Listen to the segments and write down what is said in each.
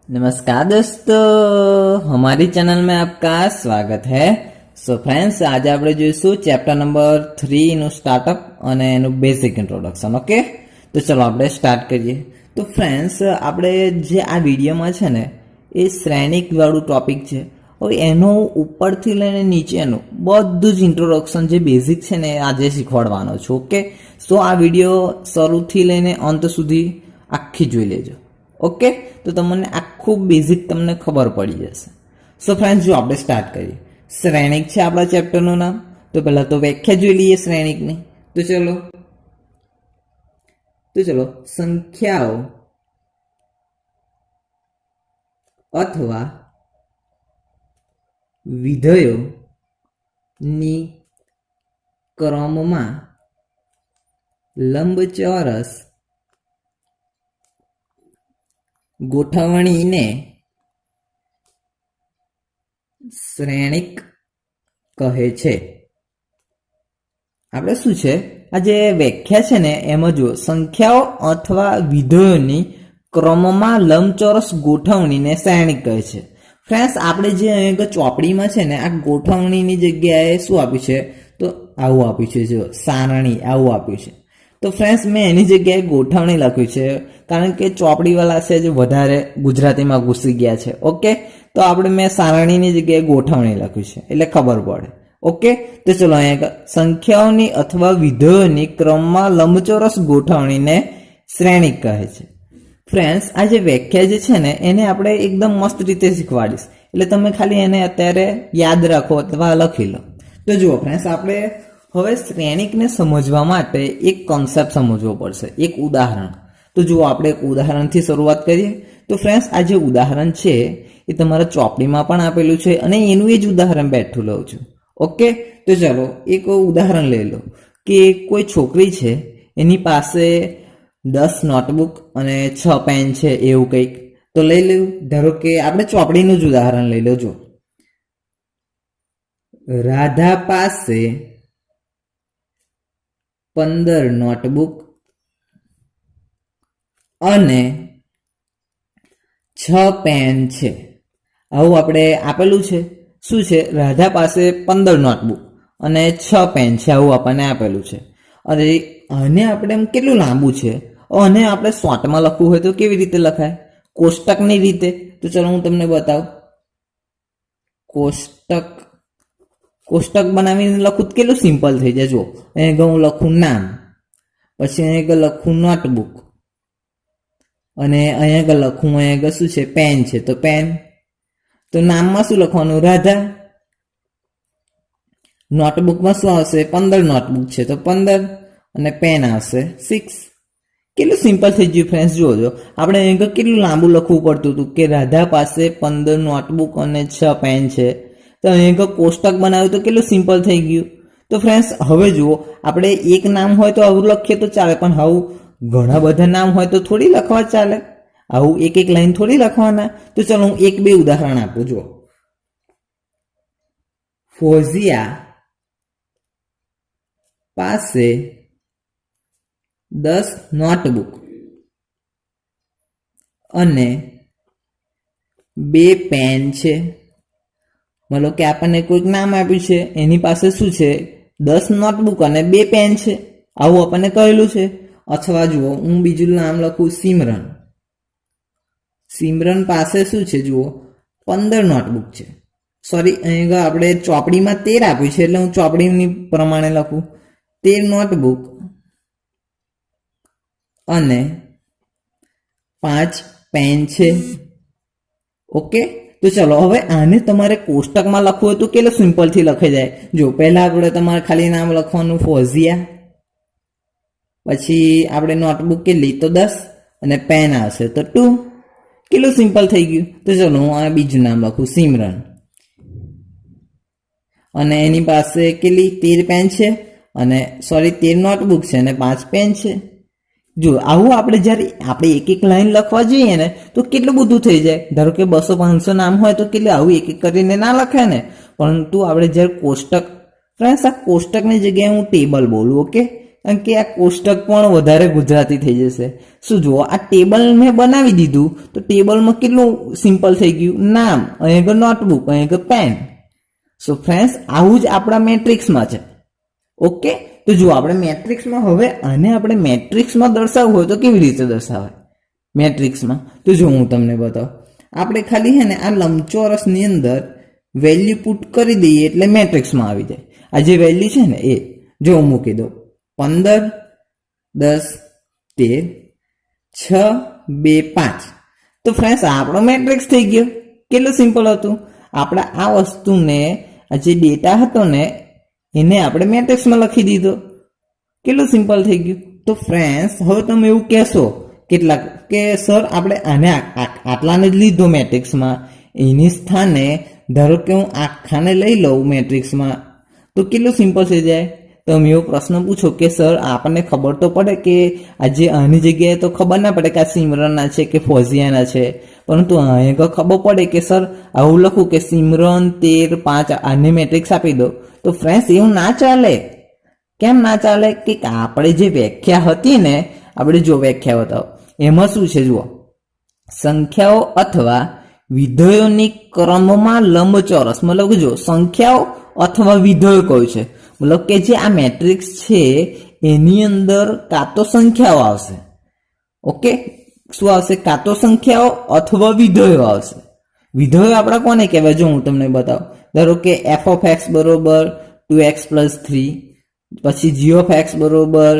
नमस्कार दोस्तों, हमारी चैनल में आपका स्वागत है। सो फ्रेंड्स, आज આપણે જોઈશું ચેપ્ટર નંબર 3 નું સ્ટાર્ટઅપ અને એનું બેઝિક ઇન્ટ્રોડક્શન. ઓકે, તો ચલો આપણે સ્ટાર્ટ કરીએ. તો ફ્રેન્ડ્સ, આપણે જે આ વિડીયોમાં છે ને એ શ્રેણિક વાળું ટોપિક છે. હવે એનો ઉપરથી લઈને નીચેનું બધું જ ઇન્ટ્રોડક્શન જે બેઝિક છે ને આજે શીખવાડવાનો છું. ઓકે, સો આ વિડીયો શરૂથી લઈને અંત સુધી આખી જોઈ લેજો. ઓકે, તો તમને આખું બેઝિક તમને ખબર પડી જશે. સો ફ્રેન્ડ્સ, જો આપણે સ્ટાર્ટ કરીએ. શ્રેણિક છે આપણા ચેપ્ટરનું નામ. તો પહેલા તો વ્યાખ્યા જોઈ લઈએ શ્રેણિકની. તો ચલો સંખ્યાઓ અથવા વિધેયોની ક્રમમાં લંબચોરસ ગોઠવણીને શ્રેણિક કહે છે. આપણે શું છે આ જે વ્યાખ્યા છે ને એમાં જો સંખ્યાઓ અથવા વિધેયોની ક્રમમાં લંબચોરસ ગોઠવણીને શ્રેણિક કહે છે. ફ્રેન્ડ્સ, આપણે જે અહીં ચોપડીમાં છે ને આ ગોઠવણીની જગ્યાએ શું આપ્યું છે, તો આવું આપ્યું છે, જો સારણી આવું આપ્યું છે. તો ફ્રેન્ડ્સ, મેં એની જગ્યાએ ગોઠવણી લખ્યું છે કારણ કે ચોપડીવાળા છે જે વધારે ગુજરાતીમાં ઘૂસી ગયા છે. ઓકે, તો આપણે મેં સારણીની જગ્યાએ ગોઠવણી લખ્યું છે એટલે ખબર પડે. ઓકે, તો ચલો અહીંયા સંખ્યાઓની અથવા વિધેયોની ક્રમમાં લંબચોરસ ગોઠવણીને શ્રેણિક કહે છે. ફ્રેન્ડ્સ, આ જે વ્યાખ્યા જે છે ને એને આપણે એકદમ મસ્ત રીતે શીખવાડીશ એટલે તમે ખાલી એને અત્યારે યાદ રાખો અથવા લખી લો. તો જુઓ ફ્રેન્ડ્સ, આપણે હવે શ્રેણિકને સમજવા માટે એક કોન્સેપ્ટ સમજવો પડશે, એક ઉદાહરણ. તો જુઓ, આપણે એક ઉદાહરણથી શરૂઆત કરીએ. તો ફ્રેન્ડ્સ, આ જે ઉદાહરણ છે એ તમારા ચોપડીમાં પણ આપેલું છે અને એનું એ જ ઉદાહરણ બેઠું લઉં છું. ઓકે, તો ચલો એક ઉદાહરણ લઈ લો કે કોઈ છોકરી છે, એની પાસે 10 નોટબુક અને 6 પેન છે, એવું કંઈક. તો લઈ લેવું. ધારો કે આપણે ચોપડીનું જ ઉદાહરણ લઈ લો. જો રાધા પાસે 15 નોટબુક અને 6 પેન છે, આવું આપણે આપેલું છે. શું છે? રાધા પાસે 15 નોટબુક અને 6 પેન છે, આવું આપણને આપેલું છે. અને આને આપણે એમ કેટલું લાંબુ છે, અને આપણે શોર્ટમાં લખવું હોય તો કેવી રીતે લખાય? કોષ્ટકની રીતે. તો ચલો હું તમને બતાવું. કોષ્ટક બનાવીને લખું તો કેટલું સિમ્પલ થઈ જાય. જો અહીંયા હું લખું નામ, પછી અહીંયા લખું નોટબુક, અને અહીંયા લખું અહીંયા શું છે, પેન છે, તો પેન. તો નામમાં શું લખવાનું? રાધા. નોટબુકમાં શું આવશે? 15 નોટબુક છે તો 15, અને પેન આવશે 6. કેટલું સિમ્પલ થઈ ગયું ફ્રેન્ડ્સ. જોજો, આપણે અહીંયા કેટલું લાંબુ લખવું પડતું હતું કે રાધા પાસે 15 નોટબુક અને 6 પેન છે. તો અહીંયા કોષ્ટક બનાવ્યું તો કેટલું સિમ્પલ થઈ ગયું. તો ફ્રેન્ડ્સ, હવે જુઓ, આપણે એક નામ હોય તો આવું લખીએ તો ચાલે, પણ આવું ઘણા બધા નામ હોય તો થોડી લખવા ચાલે, આવું એક એક લાઈન થોડી લખવાના. તો ચલો હું 1-2 ઉદાહરણ આપું. જુઓ, ફોઝિયા પાસે 10 નોટબુક અને 2 પેન છે. મતલબ કે આપણને કોઈક નામ આપ્યું છે, એની પાસે શું છે? 10 નોટબુક અને 2 પેન છે, આવું આપણને કહેલું છે. અથવા જુઓ, હું બીજું નામ લખું સિમરન. સિમરન પાસે શું છે? જુઓ, 15 નોટબુક છે. સોરી, અહીં આપણે ચોપડીમાં 13 આપ્યું છે એટલે હું ચોપડીની પ્રમાણે લખું. 13 નોટબુક અને 5 પેન છે. ઓકે, તો ચલો હવે આને તમારે કોષ્ટકમાં લખવું હોય તો કેટલું સિમ્પલથી લખાઈ જાય. જો પહેલા આપણે તમારે ખાલી નામ લખવાનું ફોઝિયા, પછી આપણે નોટબુક કેટલી? તો 10, અને પેન આવશે તો 2. કેટલું સિમ્પલ થઈ ગયું. તો ચલો હું આ બીજું નામ લખું સિમરન, અને એની પાસે કેટલી? 13 પેન છે, અને 13 નોટબુક છે અને 5 પેન છે. જો આવું આપણે જ્યારે આપણે એક એક લાઈન લખવા જઈએ ને તો કેટલું બધું થઈ જાય. ધારો કે 200-500 નામ હોય તો કેટલું આવું એક એક કરીને ના લખાય ને. પરંતુ આપણે જ્યારે કોષ્ટક, ફ્રેન્ડ્સ, આ કોષ્ટકની જગ્યાએ હું ટેબલ બોલું. ઓકે, કારણ કે આ કોષ્ટક પણ વધારે ગુજરાતી થઈ જશે. શું જુઓ, આ ટેબલ મેં બનાવી દીધું તો ટેબલમાં કેટલું સિમ્પલ થઈ ગયું, નામ, અહીં આગળ નોટબુક, અહીં આગળ પેન. સો ફ્રેન્ડ્સ, આવું જ આપણા મેટ્રિક્સમાં છે. ઓકે, તો જો આપણે મેટ્રિક્સમાં હવે આને આપણે મેટ્રિક્સમાં દર્શાવવું હોય તો કેવી રીતે દર્શાવાય મેટ્રિક્સમાં? તો જો હું તમને બતાવું. આપણે ખાલી છે ને આ લંબચોરસની અંદર વેલ્યુ પુટ કરી દઈએ એટલે મેટ્રિક્સમાં આવી જાય. આ જે વેલ્યુ છે ને એ જો હું મૂકી દઉં 15, 10, 13, 6, 2, 5. તો ફ્રેન્ડ્સ, આપણો મેટ્રિક્સ થઈ ગયો. કેટલું સિમ્પલ હતું. આપણે આ વસ્તુને, આ જે ડેટા હતો ને એને આપણે મેટ્રિક્સમાં લખી દીધો. કેટલું સિમ્પલ થઈ ગયું. તો ફ્રેન્ડ્સ, હવે તમે એવું કહેશો કેટલાક કે સર આપણે આને આટલાને જ લીધો મેટ્રિક્સમાં, એની સ્થાને ધારો કે હું આખાને લઈ લઉં મેટ્રિક્સમાં, તો કેટલું સિમ્પલ થઈ જાય. તમે એવો પ્રશ્ન પૂછો કે સર આપણને ખબર તો પડે કે આજે આની જગ્યાએ તો ખબર ના પડે કે આ સિમરનના છે કે ફોઝિયાના છે, પરંતુ અહીંયા ખબર પડે કે સર આવું લખું કે સિમરન 13, 5 આને મેટ્રિક્સ આપી દો. તો ફ્રેન્ડ્સ, એવું ના ચાલે. કેમ ના ચાલે? કે આપણે જે વ્યાખ્યા હતી ને, આપણે જો વ્યાખ્યા બતાવો એમાં શું છે જુઓ, સંખ્યાઓ અથવા વિધેયોની ક્રમમાં લંબચોરસ, મતલબ કે જો સંખ્યાઓ અથવા વિધેયો કહ્યું છે, મતલબ કે જે આ મેટ્રિક્સ છે એની અંદર કાં તો સંખ્યાઓ આવશે. ઓકે, શું આવશે? કાં તો સંખ્યાઓ અથવા વિધેયો આવશે. વિધેયો આપણા કોને કહેવાય? જો હું તમને બતાવું. ધારો કે f of x બરોબર 2x plus 3, પછી g of x બરોબર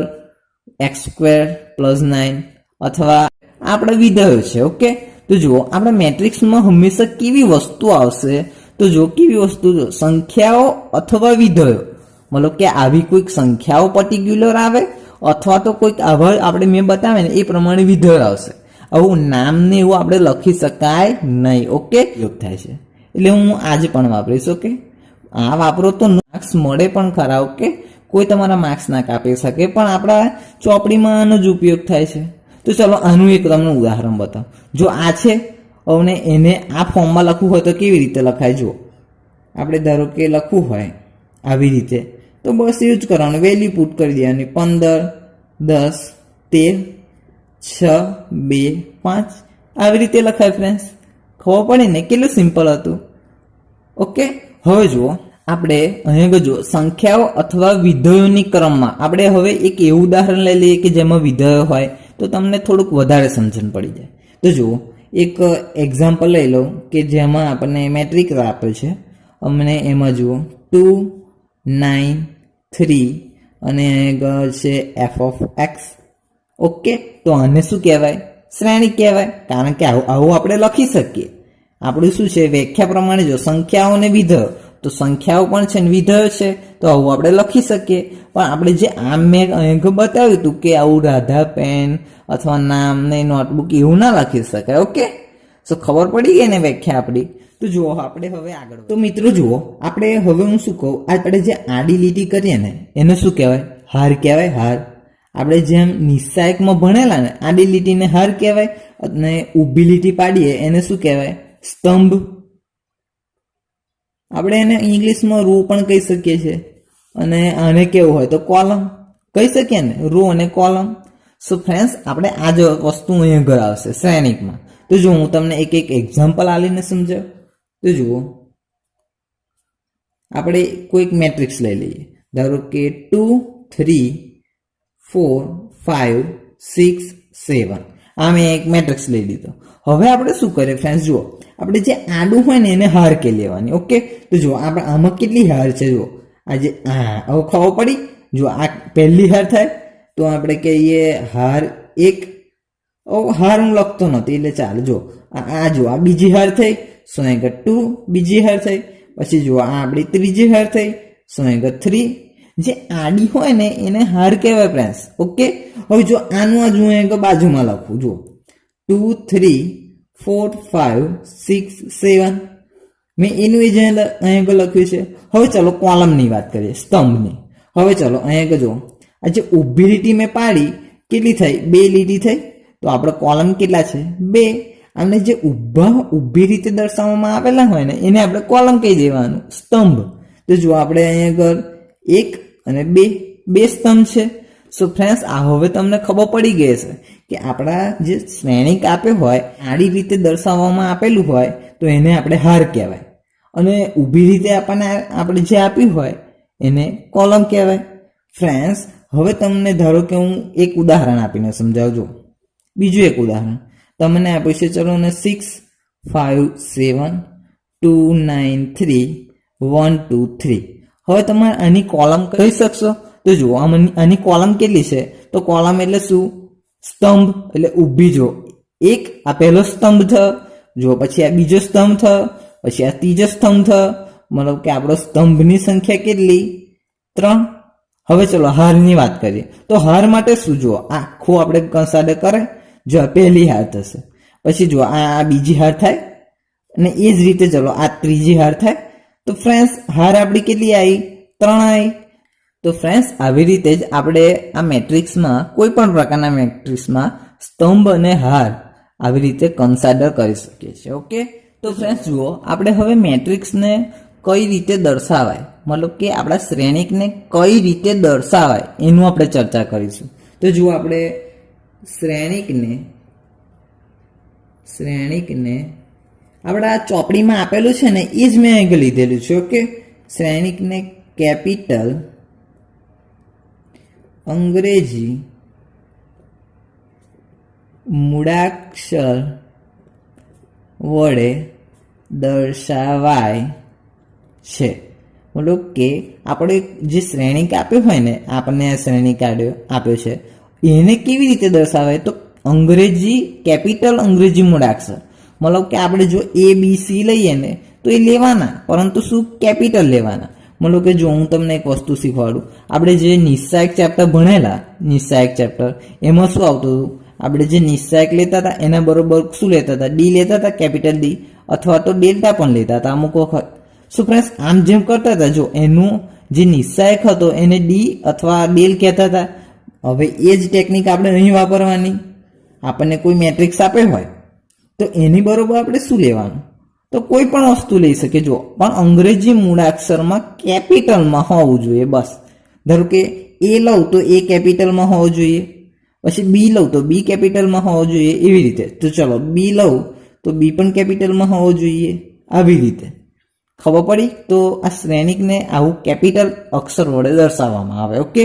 x square plus 9, અથવા આપણે વિધેયો છે. ઓકે, તો જુઓ આપણા મેટ્રિક્સમાં હંમેશા કેવી વસ્તુ આવશે? તો જો કેવી વસ્તુ, સંખ્યાઓ અથવા વિધેયો, મતલબ કે આવી કોઈક સંખ્યાઓ પર્ટિક્યુલર આવે અથવા તો કોઈક આવા આપણે મેં બતાવે ને એ પ્રમાણે વિધેય આવશે. આવું નામને એવું આપણે લખી શકાય નહીં. ઓકે, ઉપયોગ થાય છે એટલે હું આજે પણ વાપરીશ. ઓકે, આ વાપરો તો માર્ક્સ મળે પણ ખરા. ઓકે, કોઈ તમારા માર્ક્સ ના કાપી શકે, પણ આપણા ચોપડીમાં આનો જ ઉપયોગ થાય છે. તો ચલો આનું એક તમને ઉદાહરણ બતાવો. જો આ છે, હવે એને આ ફોર્મમાં લખવું હોય તો કેવી રીતે લખાય? જુઓ, આપણે ધારો કે લખવું હોય આવી રીતે, તો બસ યુઝ કરવાનું, વેલ્યુ પુટ કરી દેવાની 15, 10, 13, 6, 2, 5 આવી રીતે લખાય. ફ્રેન્ડ્સ, ખબર પડે ને કેટલું સિમ્પલ હતું. ઓકે, હવે જુઓ આપણે અહીંયા જો સંખ્યાઓ અથવા વિધેયોની ક્રમમાં, આપણે હવે એક એવું ઉદાહરણ લઈ લઈએ કે જેમાં વિધેયો હોય તો તમને થોડુંક વધારે સમજણ પડી જાય. તો જુઓ, એક એક્ઝામ્પલ લઈ લઉં કે જેમાં આપણને મેટ્રિક્સ આપ્યો છે. અમને એમાં જુઓ 2, 9, 3 અને આગળ છે f of x. ઓકે, તો આને શું કહેવાય? શ્રેણી કહેવાય. કારણ કે આવું આપણે લખી શકીએ. આપણું શું છે, વ્યાખ્યા પ્રમાણે જો સંખ્યાઓ અને વિધેયો, તો સંખ્યાઓ પણ છે ને વિધેયો છે, તો આવું આપણે લખી શકીએ. પણ આપણે જે આમ મેં અહીં બતાવ્યું હતું કે આવું રાધા પેન અથવા નામ ને નોટબુક એવું ના લખી શકાય. ઓકે, તો ખબર પડી ગઈ ને વ્યાખ્યા આપણી. તો જુઓ આપણે હવે આગળ. તો મિત્રો જુઓ, આપણે હવે હું શું કહું, આપણે જે આડી લીટી કરીએ ને એને શું કહેવાય? હાર કહેવાય. હાર. આપણે જેમ નિસ્સાયકમાં ભણેલા ને, આડી લીટીને હાર કહેવાય અને ઊભી લીટી પાડીએ એને શું કહેવાય? સ્તંભ. આપણે એને ઇંગ્લિશમાં રો પણ કહી શકીએ છીએ, અને આને કેવું હોય તો કોલમ કહી શકીએ ને, રો અને કોલમ. સો ફ્રેન્ડ્સ, આપણે આ જ વસ્તુ અહીંયા ઘર આવશે શ્રેણિકમાં. તો જો હું તમને એક એક્ઝામ્પલ આલીને સમજાવ. તો જુઓ, આપણે કોઈક મેટ્રિક્સ લઈ લઈએ. ધારો કે 2, 3, 4, 5, 6, 7. આ મેં એક મેટ્રિક્સ લઈ લીધો. હવે આપણે શું કરીએ ફ્રેન્ડ્સ? જુઓ, આપણે જે આડું હોય ને એને હાર કે લેવાની. ઓકે, તો જુઓ આપણે આમાં કેટલી હાર છે? જુઓ, આજે હવે ખબર પડી. જો આ પહેલી હાર થાય તો આપણે કહીએ હાર 1. હાર હું લખતો નથી એટલે ચાલો. જો આ જો આ બીજી હાર થઈ, સો આગળ 2 બીજી હાર થઈ, પછી જુઓ આ આપણી ત્રીજી હાર થઈ, સો આગળ 3. જે આડી હોય ને એને હાર કહેવાય ફ્રેન્ડ્સ. ઓકે, હવે જો આનું આ હું આગળ બાજુમાં લખું. જુઓ 2, 3, 4, 5, 6, 7 મેં એનું એ અહીં આગળ લખ્યું છે. હવે ચલો કોલમની વાત કરીએ, સ્તંભની. હવે ચલો અહીં આગળ જુઓ, આ જે ઊભી લીટી મેં પાડી કેટલી થઈ? 2 લીટી થઈ. તો આપણે કોલમ કેટલા છે? 2. અને જે ઊભી રીતે દર્શાવવામાં આવેલા હોય ને એને આપણે કોલમ કહી દેવાનું, સ્તંભ. તો જો આપણે અહીં આગળ 1 અને 2 સ્તંભ છે. સો ફ્રેન્ડ્સ આ હવે તમને ખબર પડી ગઈ છે કે આપણા જે શ્રેણિક આપ્યો હોય આડી રીતે દર્શાવવામાં આપેલું હોય તો એને આપણે હાર કહેવાય, અને ઊભી રીતે આપણને આપણે જે આપ્યું હોય એને કોલમ કહેવાય. ફ્રેન્ડ્સ હવે તમને ધારો કે હું એક ઉદાહરણ આપીને સમજાવજો. બીજું એક ઉદાહરણ તમને આપ્યું છે, ચલો ને 6 5 7 2 9 3 1 2 3. હવે તમારે આની કોલમ કહી શકશો? તો જુઓ આની કોલમ કેટલી છે? તો કોલમ એટલે શું? સ્તંભ એટલે ઊભી. જો એક આ પહેલો સ્તંભ થયો, જો પછી આ બીજો સ્તંભ થયો, પછી આ ત્રીજો સ્તંભ થયો, મતલબ કે આપણો સ્તંભની સંખ્યા કેટલી? 3. હવે ચલો હારની વાત કરીએ. તો હાર માટે શું? જુઓ આખું આપણે કન્સિડર કરે, જો આ પહેલી હાર થશે, પછી જુઓ આ બીજી હાર થાય, અને એ જ રીતે ચલો આ ત્રીજી હાર થાય. તો ફ્રેન્ડ્સ હાર આપણી કેટલી આવી? 3 આવી. તો ફ્રેન્ડ્સ આવી રીતે જ આપણે આ મેટ્રિક્સમાં કોઈ પણ પ્રકારના મેટ્રિક્સમાં સ્તંભ અને હાર આવી રીતે કન્સિડર કરી શકીએ છીએ. ઓકે, તો ફ્રેન્ડ્સ જુઓ આપણે હવે મેટ્રિક્સને કઈ રીતે દર્શાવાય, મતલબ કે આપણા શ્રેણિકને કઈ રીતે દર્શાવાય એનું આપણે ચર્ચા કરીશું. તો જુઓ આપણે શ્રેણિકને આપણા ચોપડીમાં આપેલું છે ને એ જ મેં અહીં લીધેલું છે. ઓકે, શ્રેણિકને કેપિટલ અંગ્રેજી મૂળાક્ષર વડે દર્શાવાય છે. મતલબ કે આપણે જે શ્રેણિક આપ્યો હોય ને, આપણને શ્રેણિક આપ્યો છે એને કેવી રીતે દર્શાવાય? તો અંગ્રેજી કેપિટલ અંગ્રેજી મૂળાક્ષર. મતલબ કે આપણે જો ABC લઈએ ને તો એ લેવાના, પરંતુ શું? કેપિટલ લેવાના. મતલબ કે જો હું તમને એક વસ્તુ શીખવાડું, આપણે જે નિસ્સાયક ચેપ્ટર ભણેલા, નિસ્સાયક ચેપ્ટર, એમાં શું આવતું હતું? આપણે જે નિસ્સાયક લેતા હતા એના બરોબર શું લેતા હતા? ડી લેતા હતા, કેપિટલ ડી, અથવા તો ડેલ્ટા પણ લેતા હતા અમુક વખત. શું ફ્રેન્ડ્સ આમ જેમ કરતા હતા, જો એનું જે નિસ્સાયક હતો એને ડી અથવા ડેલ કહેતા હતા. હવે એ જ ટેકનિક આપણે અહીં વાપરવાની. આપણને કોઈ મેટ્રિક્સ આપે હોય તો એની બરોબર આપણે શું લેવાનું? તો કોઈ પણ વસ્તુ લઈ શકે, જો પણ અંગ્રેજી મૂળાક્ષરમાં કેપિટલમાં હોવું જોઈએ. બસ ધારો કે એ લઉં તો એ કેપિટલમાં હોવું જોઈએ, પછી બી લઉં તો બી કેપિટલમાં હોવો જોઈએ, એવી રીતે. તો ચલો બી લઉં તો બી પણ કેપિટલમાં હોવો જોઈએ, આવી રીતે. ખબર પડી? તો આ શ્રેણિકને આવું કેપિટલ અક્ષર વડે દર્શાવવામાં આવે. ઓકે,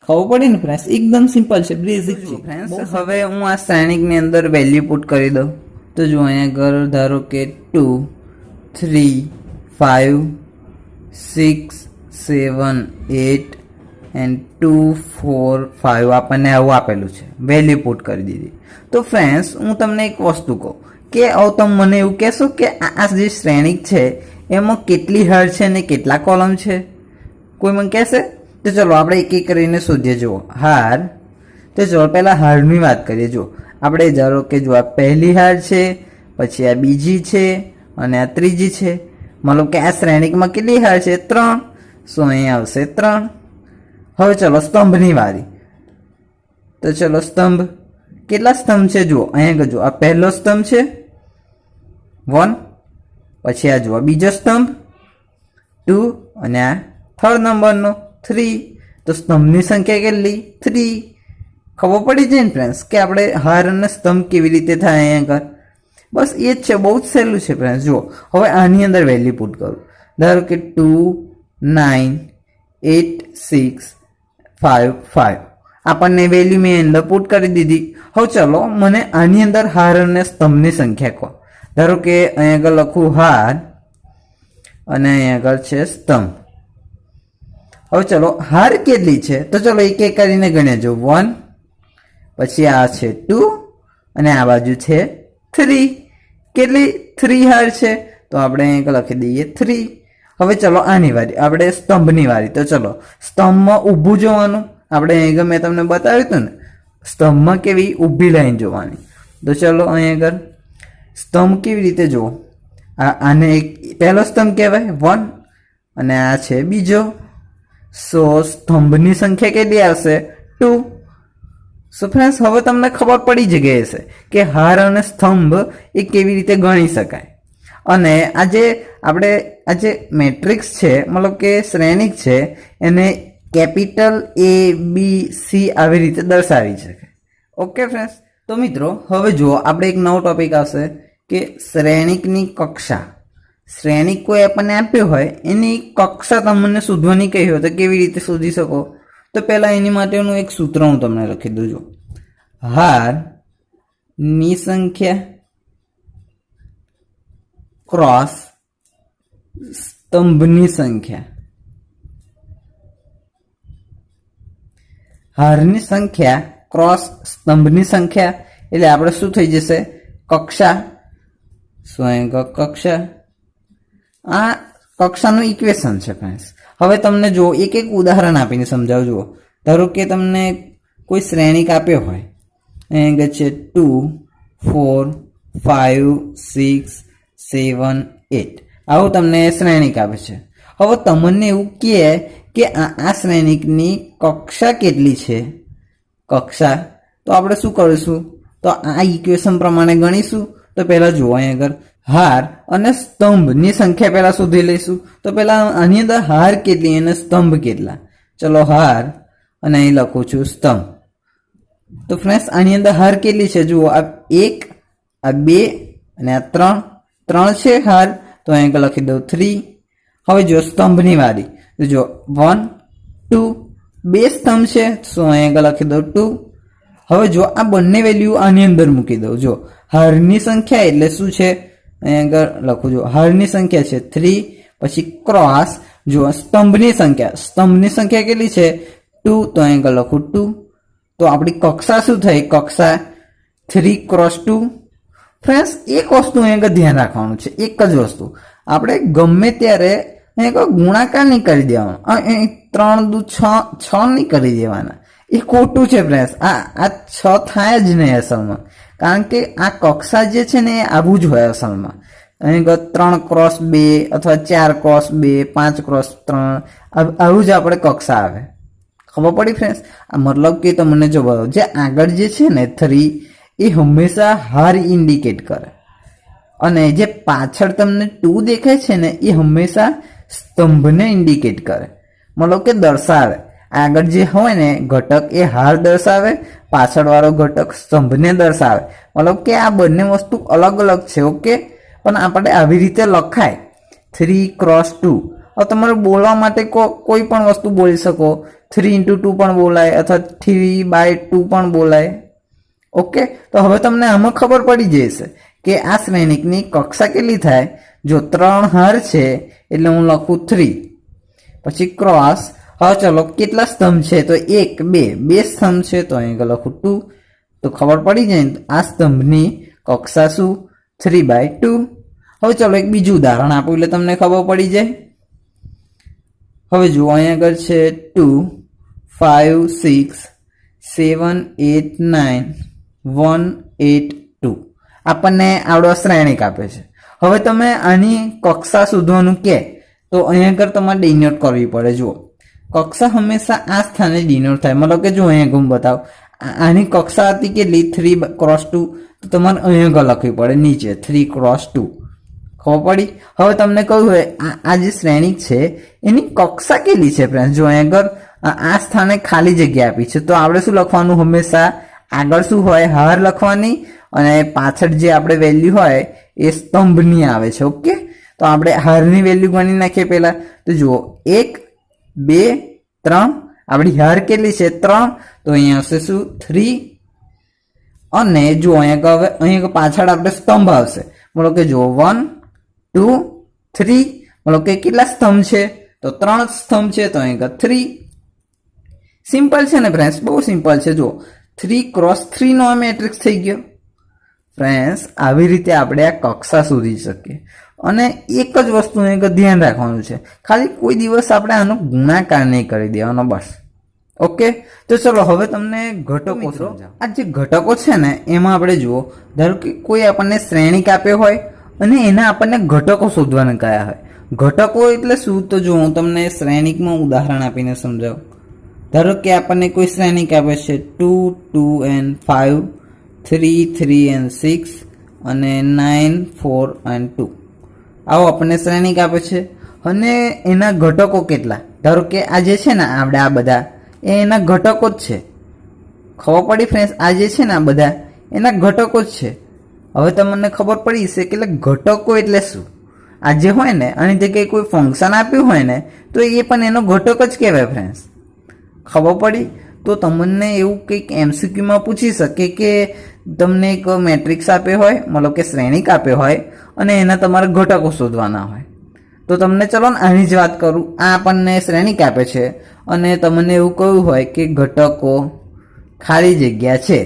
ખબર પડી ને ફ્રેન્ડ્સ? એકદમ સિમ્પલ છે, બેઝિક છે ફ્રેન્ડ્સ. હવે હું આ શ્રેણિકની અંદર વેલ્યુ પુટ કરી દઉં. તો જો અહીંયા આગળ ધારો કે 2 3 5 6 7 8 એન્ડ 2 4 5 આપણને આવું આપેલું છે, વેલ્યુ પુટ કરી દીધી. તો ફ્રેન્ડ્સ હું તમને એક વસ્તુ કહું કે હવે તમે મને એવું કહેશો કે આ જે શ્રેણિક છે એમાં કેટલી હાર છે અને કેટલા કોલમ છે? કોઈ મને કહેશે? તો ચલો આપણે એક એક કરીને શોધીએ. જુઓ હાર, તો ચલો પહેલાં હારની વાત કરીએ. જો આપણે ધારો કે જો આ પહેલી હાર છે, પછી આ બીજી છે અને આ ત્રીજી છે. મતલબ કે આ શ્રેણિકમાં કેટલી હાર છે? 3. સો અહીં આવશે 3. હવે ચલો સ્તંભની વારી. તો ચલો સ્તંભ, કેટલા સ્તંભ છે? જુઓ અહીંયા જો આ પહેલો સ્તંભ છે 1, પછી આ જુઓ બીજો સ્તંભ 2, અને આ થર્ડ નંબરનો 3. તો સ્તંભની સંખ્યા કેટલી? 3. ખબર પડી જાય ને ફ્રેન્ડ્સ કે આપણે હાર અને સ્તંભ કેવી રીતે થાય અહીંયા આગળ? બસ એ જ છે, બહુ જ સહેલું છે ફ્રેન્ડ્સ. જુઓ હવે આની અંદર વેલ્યુ પુટ કરું. ધારો કે 2 9 8 6 5 5 આપણને વેલ્યુ મેં અંદર પુટ કરી દીધી. હવે ચલો મને આની અંદર હાર અને સ્તંભની સંખ્યા કહો. ધારો કે અહીંયા આગળ લખું હાર અને અહીંયા આગળ છે સ્તંભ. હવે ચલો હાર કેટલી છે? તો ચલો એક એક કરીને ગણ્યા. જો 1, પછી આ છે 2 અને આ બાજુ છે 3. કેટલી? 3 હાર છે. તો આપણે અહીંયા લખી દઈએ 3. હવે ચલો આની વારી, આપણે સ્તંભની વારી. તો ચલો સ્તંભમાં ઊભું જોવાનું. આપણે અહીંયા મેં તમને બતાવ્યું હતું ને, સ્તંભમાં કેવી ઊભી લાઈન જોવાની. તો ચલો અહીંયા આગળ સ્તંભ કેવી રીતે જુઓ, આને એક પહેલો સ્તંભ કહેવાય 1 અને આ છે બીજો. સો સ્તંભની સંખ્યા કેટલી આવશે? 2. સો ફ્રેન્ડ્સ હવે તમને ખબર પડી જ ગઈ હશે કે હાર અને સ્તંભ એ કેવી રીતે ગણી શકાય. અને આજે આપણે આજે મેટ્રિક્સ છે, મતલબ કે શ્રેણિક છે, એને કેપિટલ A B C આવી રીતે દર્શાવી શકે. ઓકે ફ્રેન્ડ્સ, તો મિત્રો હવે જુઓ આપણે એક નવો ટોપિક આવશે કે શ્રેણિકની કક્ષા. શ્રેણિક કોઈ આપણને આપ્યો હોય એની કક્ષા તમને શોધવાની કહી હોય તો કેવી રીતે શોધી શકો? તો પહેલા એની માટેનું એક સૂત્ર હું તમને લખી દઉં છું. હારની સંખ્યા ક્રોસ સ્તંભની સંખ્યા. હારની સંખ્યા ક્રોસ સ્તંભની સંખ્યા એટલે આપણે શું થઈ જશે? કક્ષા, સ્વયંકક કક્ષા. આ કક્ષાનું ઇક્વેશન છે ફ્રેન્ડ્સ. હવે તમને જો એક એક ઉદાહરણ આપીને સમજાવું. જુઓ, ધારો કે તમને કોઈ શ્રેણિક આપ્યો હોય, અહીંયા છે 2 4 5 6 7 8, આવું તમને શ્રેણિક આપે છે. હવે તમને એવું કહે કે આ શ્રેણિકની કક્ષા કેટલી છે? કક્ષા તો આપણે શું કરીશું? તો આ ઇક્વેશન પ્રમાણે ગણીશું. તો પહેલા જુઓ, અહીંયા આગળ હાર અને સ્તંભની સંખ્યા પહેલા શોધી લઈશું. તો પહેલા આની અંદર હાર કેટલી અને સ્તંભ કેટલા? ચલો, હાર અને અહીં લખું છું સ્તંભ. તો ફ્રેન્ડ્સ આની અંદર હાર કેટલી છે? જુઓ, આ 1, આ 2 અને આ 3 છે હાર. તો અહીં લખી દઉં 3. હવે જો સ્તંભની વારી, તો જો 1 2, 2 સ્તંભ છે, તો અહીં લખી દઉં 2. હવે જો આ બંને વેલ્યુ આની અંદર મૂકી દઉં. જો હારની સંખ્યા એટલે શું છે? અહીં આગળ લખું છું, હારની સંખ્યા છે 3, પછી ક્રોસ જો સ્તંભની સંખ્યા કેટલી છે? 2. તો અહીં આગળ લખું 2. તો આપણી કક્ષા શું થઈ? કક્ષા 3 ક્રોસ 2. ફ્રેન્ડ્સ, એક વસ્તુ અહીં આગળ ધ્યાન રાખવાનું છે, એક જ વસ્તુ. આપણે ગમે ત્યારે અહીં ગુણાકાર નહીં કરી દેવાનો, 3 દુ 6 નહીં કરી દેવાના. એ ખોટું છે ફ્રેન્ડ્સ. આ 6 થાય જ નહીં અસલમાં, કારણ કે આ કક્ષા જે છે ને એ આવું જ હોય અસલમાં. અહીં 3 ક્રોસ 2 અથવા 4 ક્રોસ 2, 5 ક્રોસ 3, આવું જ આપણે કક્ષા આવે. ખબર પડી ફ્રેન્ડ્સ? આ મતલબ કે તમને જો બતાવો, જે આગળ જે છે ને 3 એ હંમેશા હાર ઇન્ડિકેટ કરે, અને જે પાછળ તમને 2 દેખાય છે ને એ હંમેશા સ્તંભને ઇન્ડિકેટ કરે, મતલબ કે દર્શાવે. આગળ જે હોય ને ઘટક એ હાર દર્શાવે, પાછળવાળો ઘટક સ્તંભને દર્શાવે. મતલબ કે આ બંને વસ્તુ અલગ અલગ છે. ઓકે, પણ આપણે આવી રીતે લખાય 3 ક્રોસ 2. હવે તમારે બોલવા માટે કોઈ પણ વસ્તુ બોલી શકો. 3 × 2 પણ બોલાય અથવા 3/2 પણ બોલાય. ઓકે, તો હવે તમને આમાં ખબર પડી જશે કે આ શ્રેણિકની કક્ષા કેટલી થાય. જો 3 હાર છે એટલે હું લખું 3, પછી ક્રોસ. હવે ચલો, કેટલા સ્તંભ છે? તો 1 2 સ્તંભ છે, તો અહીં લખું 2. તો ખબર પડી જાય ને આ સ્તંભની કક્ષા શું? 3/2. હવે ચલો એક બીજું ઉદાહરણ આપું એટલે તમને ખબર પડી જાય. હવે જુઓ, અહીંયા આગળ છે 2 5 6 7 8 9 1 8 2. આપણને આવડો શ્રેણિક આપે છે. હવે તમે આની કક્ષા શોધવાનું કે તો અહીંયા આગળ તમારે ડિનોટ કરવી પડે. જુઓ, કક્ષા હંમેશા આ સ્થાને ડિનોટ થાય. મતલબ કે જો અહીંયા હું બતાવું, આની કક્ષા હતી કેટલી? 3 ક્રોસ 2. તો તમારે અહીંયા આગળ લખવી પડે નીચે 3 ક્રોસ 2. ખબર પડી? હવે તમને કહ્યું હોય આ જે શ્રેણિક છે એની કક્ષા કેટલી છે ફ્રેન્ડ? જો અહીંયા આગળ આ સ્થાને ખાલી જગ્યા આપી છે, તો આપણે શું લખવાનું? હંમેશા આગળ શું હોય? હાર લખવાની, અને પાછળ જે આપણે વેલ્યુ હોય એ સ્તંભની આવે છે. ઓકે, તો આપણે હારની વેલ્યુ ગણી નાખીએ પહેલા. તો જુઓ, 1 2 3, આપણી હાર કેટલી છે? 3. તો અહીંયા આવશે શું? 3. અને જો અહીંયા હવે અહીંયા પાછળ આપણે સ્તંભ આવશે. બોલો કે જો 1 2 3, બોલો કે કેટલા સ્તંભ છે? તો 3 સ્તંભ છે, તો અહીંયા 3. સિમ્પલ છે ને ફ્રેન્ડ્સ? બહુ સિમ્પલ છે. જો 3 ક્રોસ 3 નો આ મેટ્રિક્સ થઈ ગયો. ફ્રેન્ડ્સ, આવી રીતે આપણે આ કક્ષા શોધી શકીએ. અને એક જ વસ્તુ ધ્યાન રાખવાનું છે, ખાલી કોઈ દિવસ આપણે આનો ગુણાકાર નહીં કરી દેવાનો, બસ. ઓકે, તો ચલો હવે તમને ઘટકો સમજાવો. આ જે ઘટકો છે ને એમાં આપણે જુઓ, ધારો કે કોઈ આપણને શ્રેણિક આપ્યો હોય અને એના આપણને ઘટકો શોધવાના કયા હોય. ઘટકો એટલે શું? તો જો હું તમને શ્રેણિકમાં ઉદાહરણ આપીને સમજાવું. ધારો કે આપણને કોઈ શ્રેણિક આપે છે 2 2 and 5, 3 3 and 6 અને 9 4 and 2. આવો આપણને શ્રેણિક આપે છે. અને એના ઘટકો કેટલા. ધારો કે આ જે છે ને આપણે આ બધા એ એના ઘટકો જ છે. ખબર પડી ફ્રેન્ડ્સ? આ જે છે ને આ બધા એના ઘટકો જ છે. હવે તમને ખબર પડી છે કે ઘટકો એટલે શું. આ જે હોય ને આની જગ્યાએ કોઈ ફંક્શન આપ્યું હોય ને તો એ પણ એનો ઘટક જ કહેવાય ફ્રેન્ડ્સ. ખબર પડી? તો તમને એવું કંઈક એમસીક્યુમાં પૂછી શકે કે તમને એક મેટ્રિક્સ આપ્યો હોય, મતલબ કે શ્રેણિક આપ્યો હોય અને એના તમારે ઘટકો શોધવાના હોય. તો તમને ચલો ને આની જ વાત કરું. આ આપણને શ્રેણિક આપે છે અને તમને એવું કહ્યું હોય કે ઘટકો ખાલી જગ્યા છે.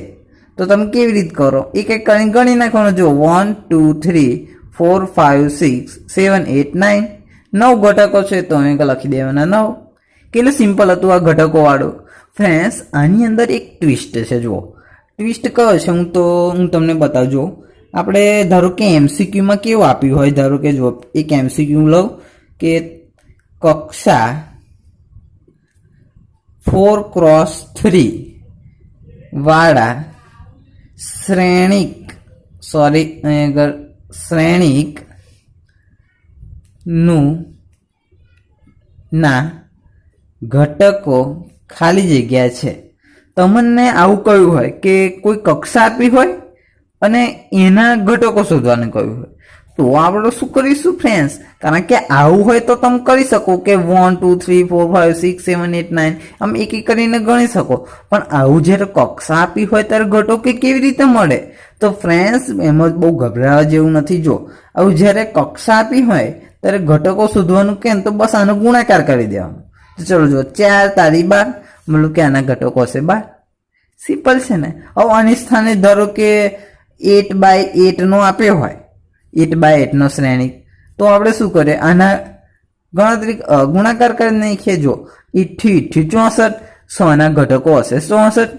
તો તમે કેવી રીત કરો? એક એક કરીને ગણી નાખવાનું. જો 1 2 3 4 5 6 7 8 9 9 ઘટકો છે તો અહીં લખી દેવાના 9. કેટલું સિમ્પલ હતું આ ઘટકો વાળું. ફ્રેન્ડ્સ આની અંદર એક ટ્વિસ્ટ છે. જુઓ ટ્વિસ્ટ કયો છે હું તમને બતાવજો. આપણે ધારો કે એમસીક્યુમાં કેવું આપ્યું હોય, ધારો કે જો એક એમસીક્યુ લઉં કે કક્ષા 4x3 વાળા શ્રેણિક નું ના ઘટકો ખાલી જગ્યા છે. તમને આવું કહ્યું હોય કે કોઈ કક્ષા આપી હોય અને એના ઘટકો શોધવાનું કહ્યું હોય તો આપણે શું કરીશું ફ્રેન્ડ્સ? કારણ કે આવું હોય તો તમે કરી શકો કે 1 2 3 4 5 6 7 8 9 આમ એક એક કરીને ગણી શકો. પણ આવું જ્યારે કક્ષા આપી હોય ત્યારે ઘટકો કેવી રીતે મળે? તો ફ્રેન્ડ્સ એમાં બહુ ગભરાવા જેવું નથી. જો આવું જ્યારે કક્ષા આપી હોય ત્યારે ઘટકો શોધવાનું કેમ તો બસ આનો ગુણાકાર કરી દેવાનો. તો ચલો જો 4 તારી 12, મતલબ કે આના ઘટકો હશે 12. સિમ્પલ છે ને? હવે આની સ્થાને ધારો કે 8x8 નો આપ્યો હોય, 8x8 નો શ્રેણિક, તો આપણે શું કરીએ? આના ગણતરી ગુણાકાર કરી નાખીએ. જો 8 થી 64, 100 ના ઘટકો હશે 64.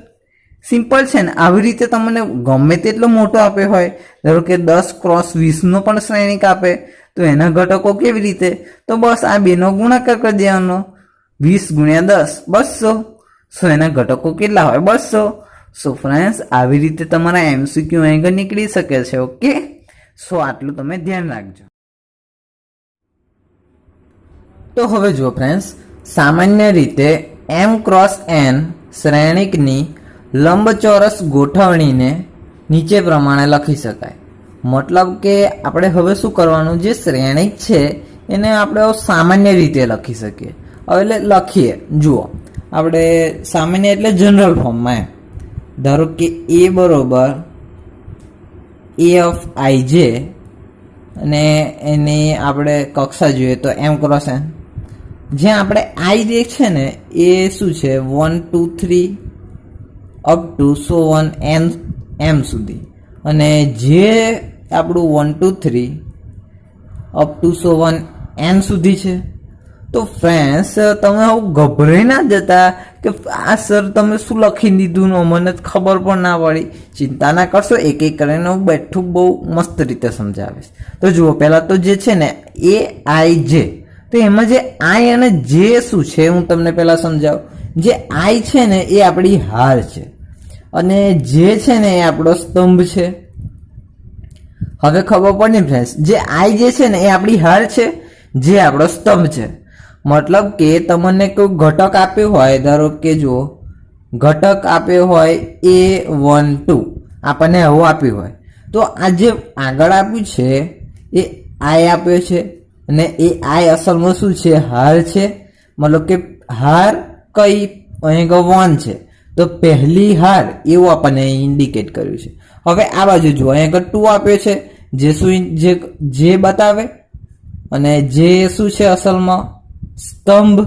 સિમ્પલ છે ને? આવી રીતે તમને ગમે તેટલો મોટો આપ્યો હોય, ધારો કે 10x20 નો પણ શ્રેણિક આપે તો એના ઘટકો કેવી રીતે? તો બસ આ બેનો ગુણાકાર કરી દેવાનો. 20 × 10 200. સો એના ઘટકો કેટલા હોય? 200. સો ફ્રેન્ડ્સ આવી રીતે તમારા એમસીક્યુ આગળ નીકળી શકે છે. ઓકે, સો આટલું તમે ધ્યાન રાખજો. તો હવે જુઓ ફ્રેન્ડ્સ, સામાન્ય રીતે m×n શ્રેણિકની લંબચોરસ ગોઠવણીને નીચે પ્રમાણે લખી શકાય. મતલબ કે આપણે હવે શું કરવાનું, જે શ્રેણિક છે એને આપણે સામાન્ય રીતે લખી શકીએ. હવે એટલે લખીએ. જુઓ આપણે સામાન્ય એટલે જનરલ ફોર્મમાં એમ. ધારો કે a બરોબર a(ij) અને એની આપણે કક્ષા જોઈએ તો m×n. જ્યાં આપણે i જે છે ને એ શું છે 1 2 3 અપ ટુ સો 1 m સુધી, અને જે આપણું 1 2 3 અપ ટુ સો 1 n સુધી છે. તો ફ્રેન્ડ્સ તમે આવું ગભરાઈ ના જતા કે આ સર તમે શું લખી દીધું ને મને ખબર પણ ના પડી. ચિંતા ના કરશો, એક એક કરીને હું બેઠું બહુ મસ્ત રીતે સમજાવીશ. તો જુઓ પહેલાં તો જે છે ને a(ij), તો એમાં જે i અને j શું છે હું તમને પહેલાં સમજાવું. જે i છે ને એ આપણી હાર છે અને j છે ને એ આપણો સ્તંભ છે. હવે ખબર પડી ફ્રેન્ડ્સ, જે i જે છે ને એ આપણી હાર છે, જે આપણો સ્તંભ છે. મતલબ કે તમને કોઈ ઘટક આપ્યો હોય, ધારો કે જો ઘટક આપ્યો હોય a12, આપણને આવું આપ્યું હોય તો આ જે આગળ આપ્યું છે એ i આપ્યો છે અને એ i અસલમાં શું છે? હાર છે. મતલબ કે હાર કઈ અહીં 1 છે તો પહેલી હાર એવું આપણને ઇન્ડિકેટ કર્યું છે. હવે આ બાજુ જુઓ, અહીં 2 આપ્યો છે, જે શું જે બતાવે, અને જે શું છે અસલમાં? સ્તંભ.